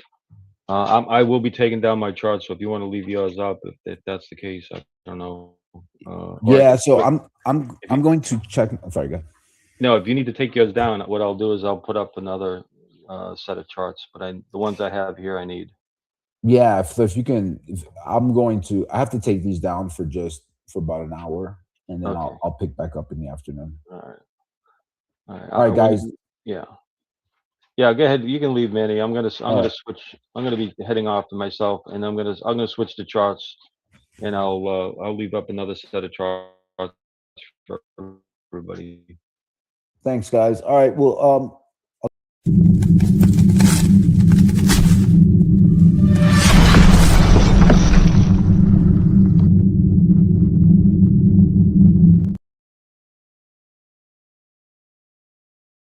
I will be taking down my chart, so if you want to leave yours up, if that's the case, I don't know. Or Yeah. So but if you I'm going to check. Sorry, go ahead. no, if you need to take yours down, what I'll do is I'll put up another set of charts. But the ones I have here, I need. Yeah, if you can, I'm going to. I have to take these down for about an hour, and then Okay. I'll pick back up in the afternoon. All right. All right. All right, guys. Yeah. Yeah. Go ahead. You can leave, Manny. I'm All gonna right. switch. I'm gonna be heading off to myself, and I'm gonna switch the charts, and I'll leave up another set of charts for everybody. Thanks, guys. All right. Well,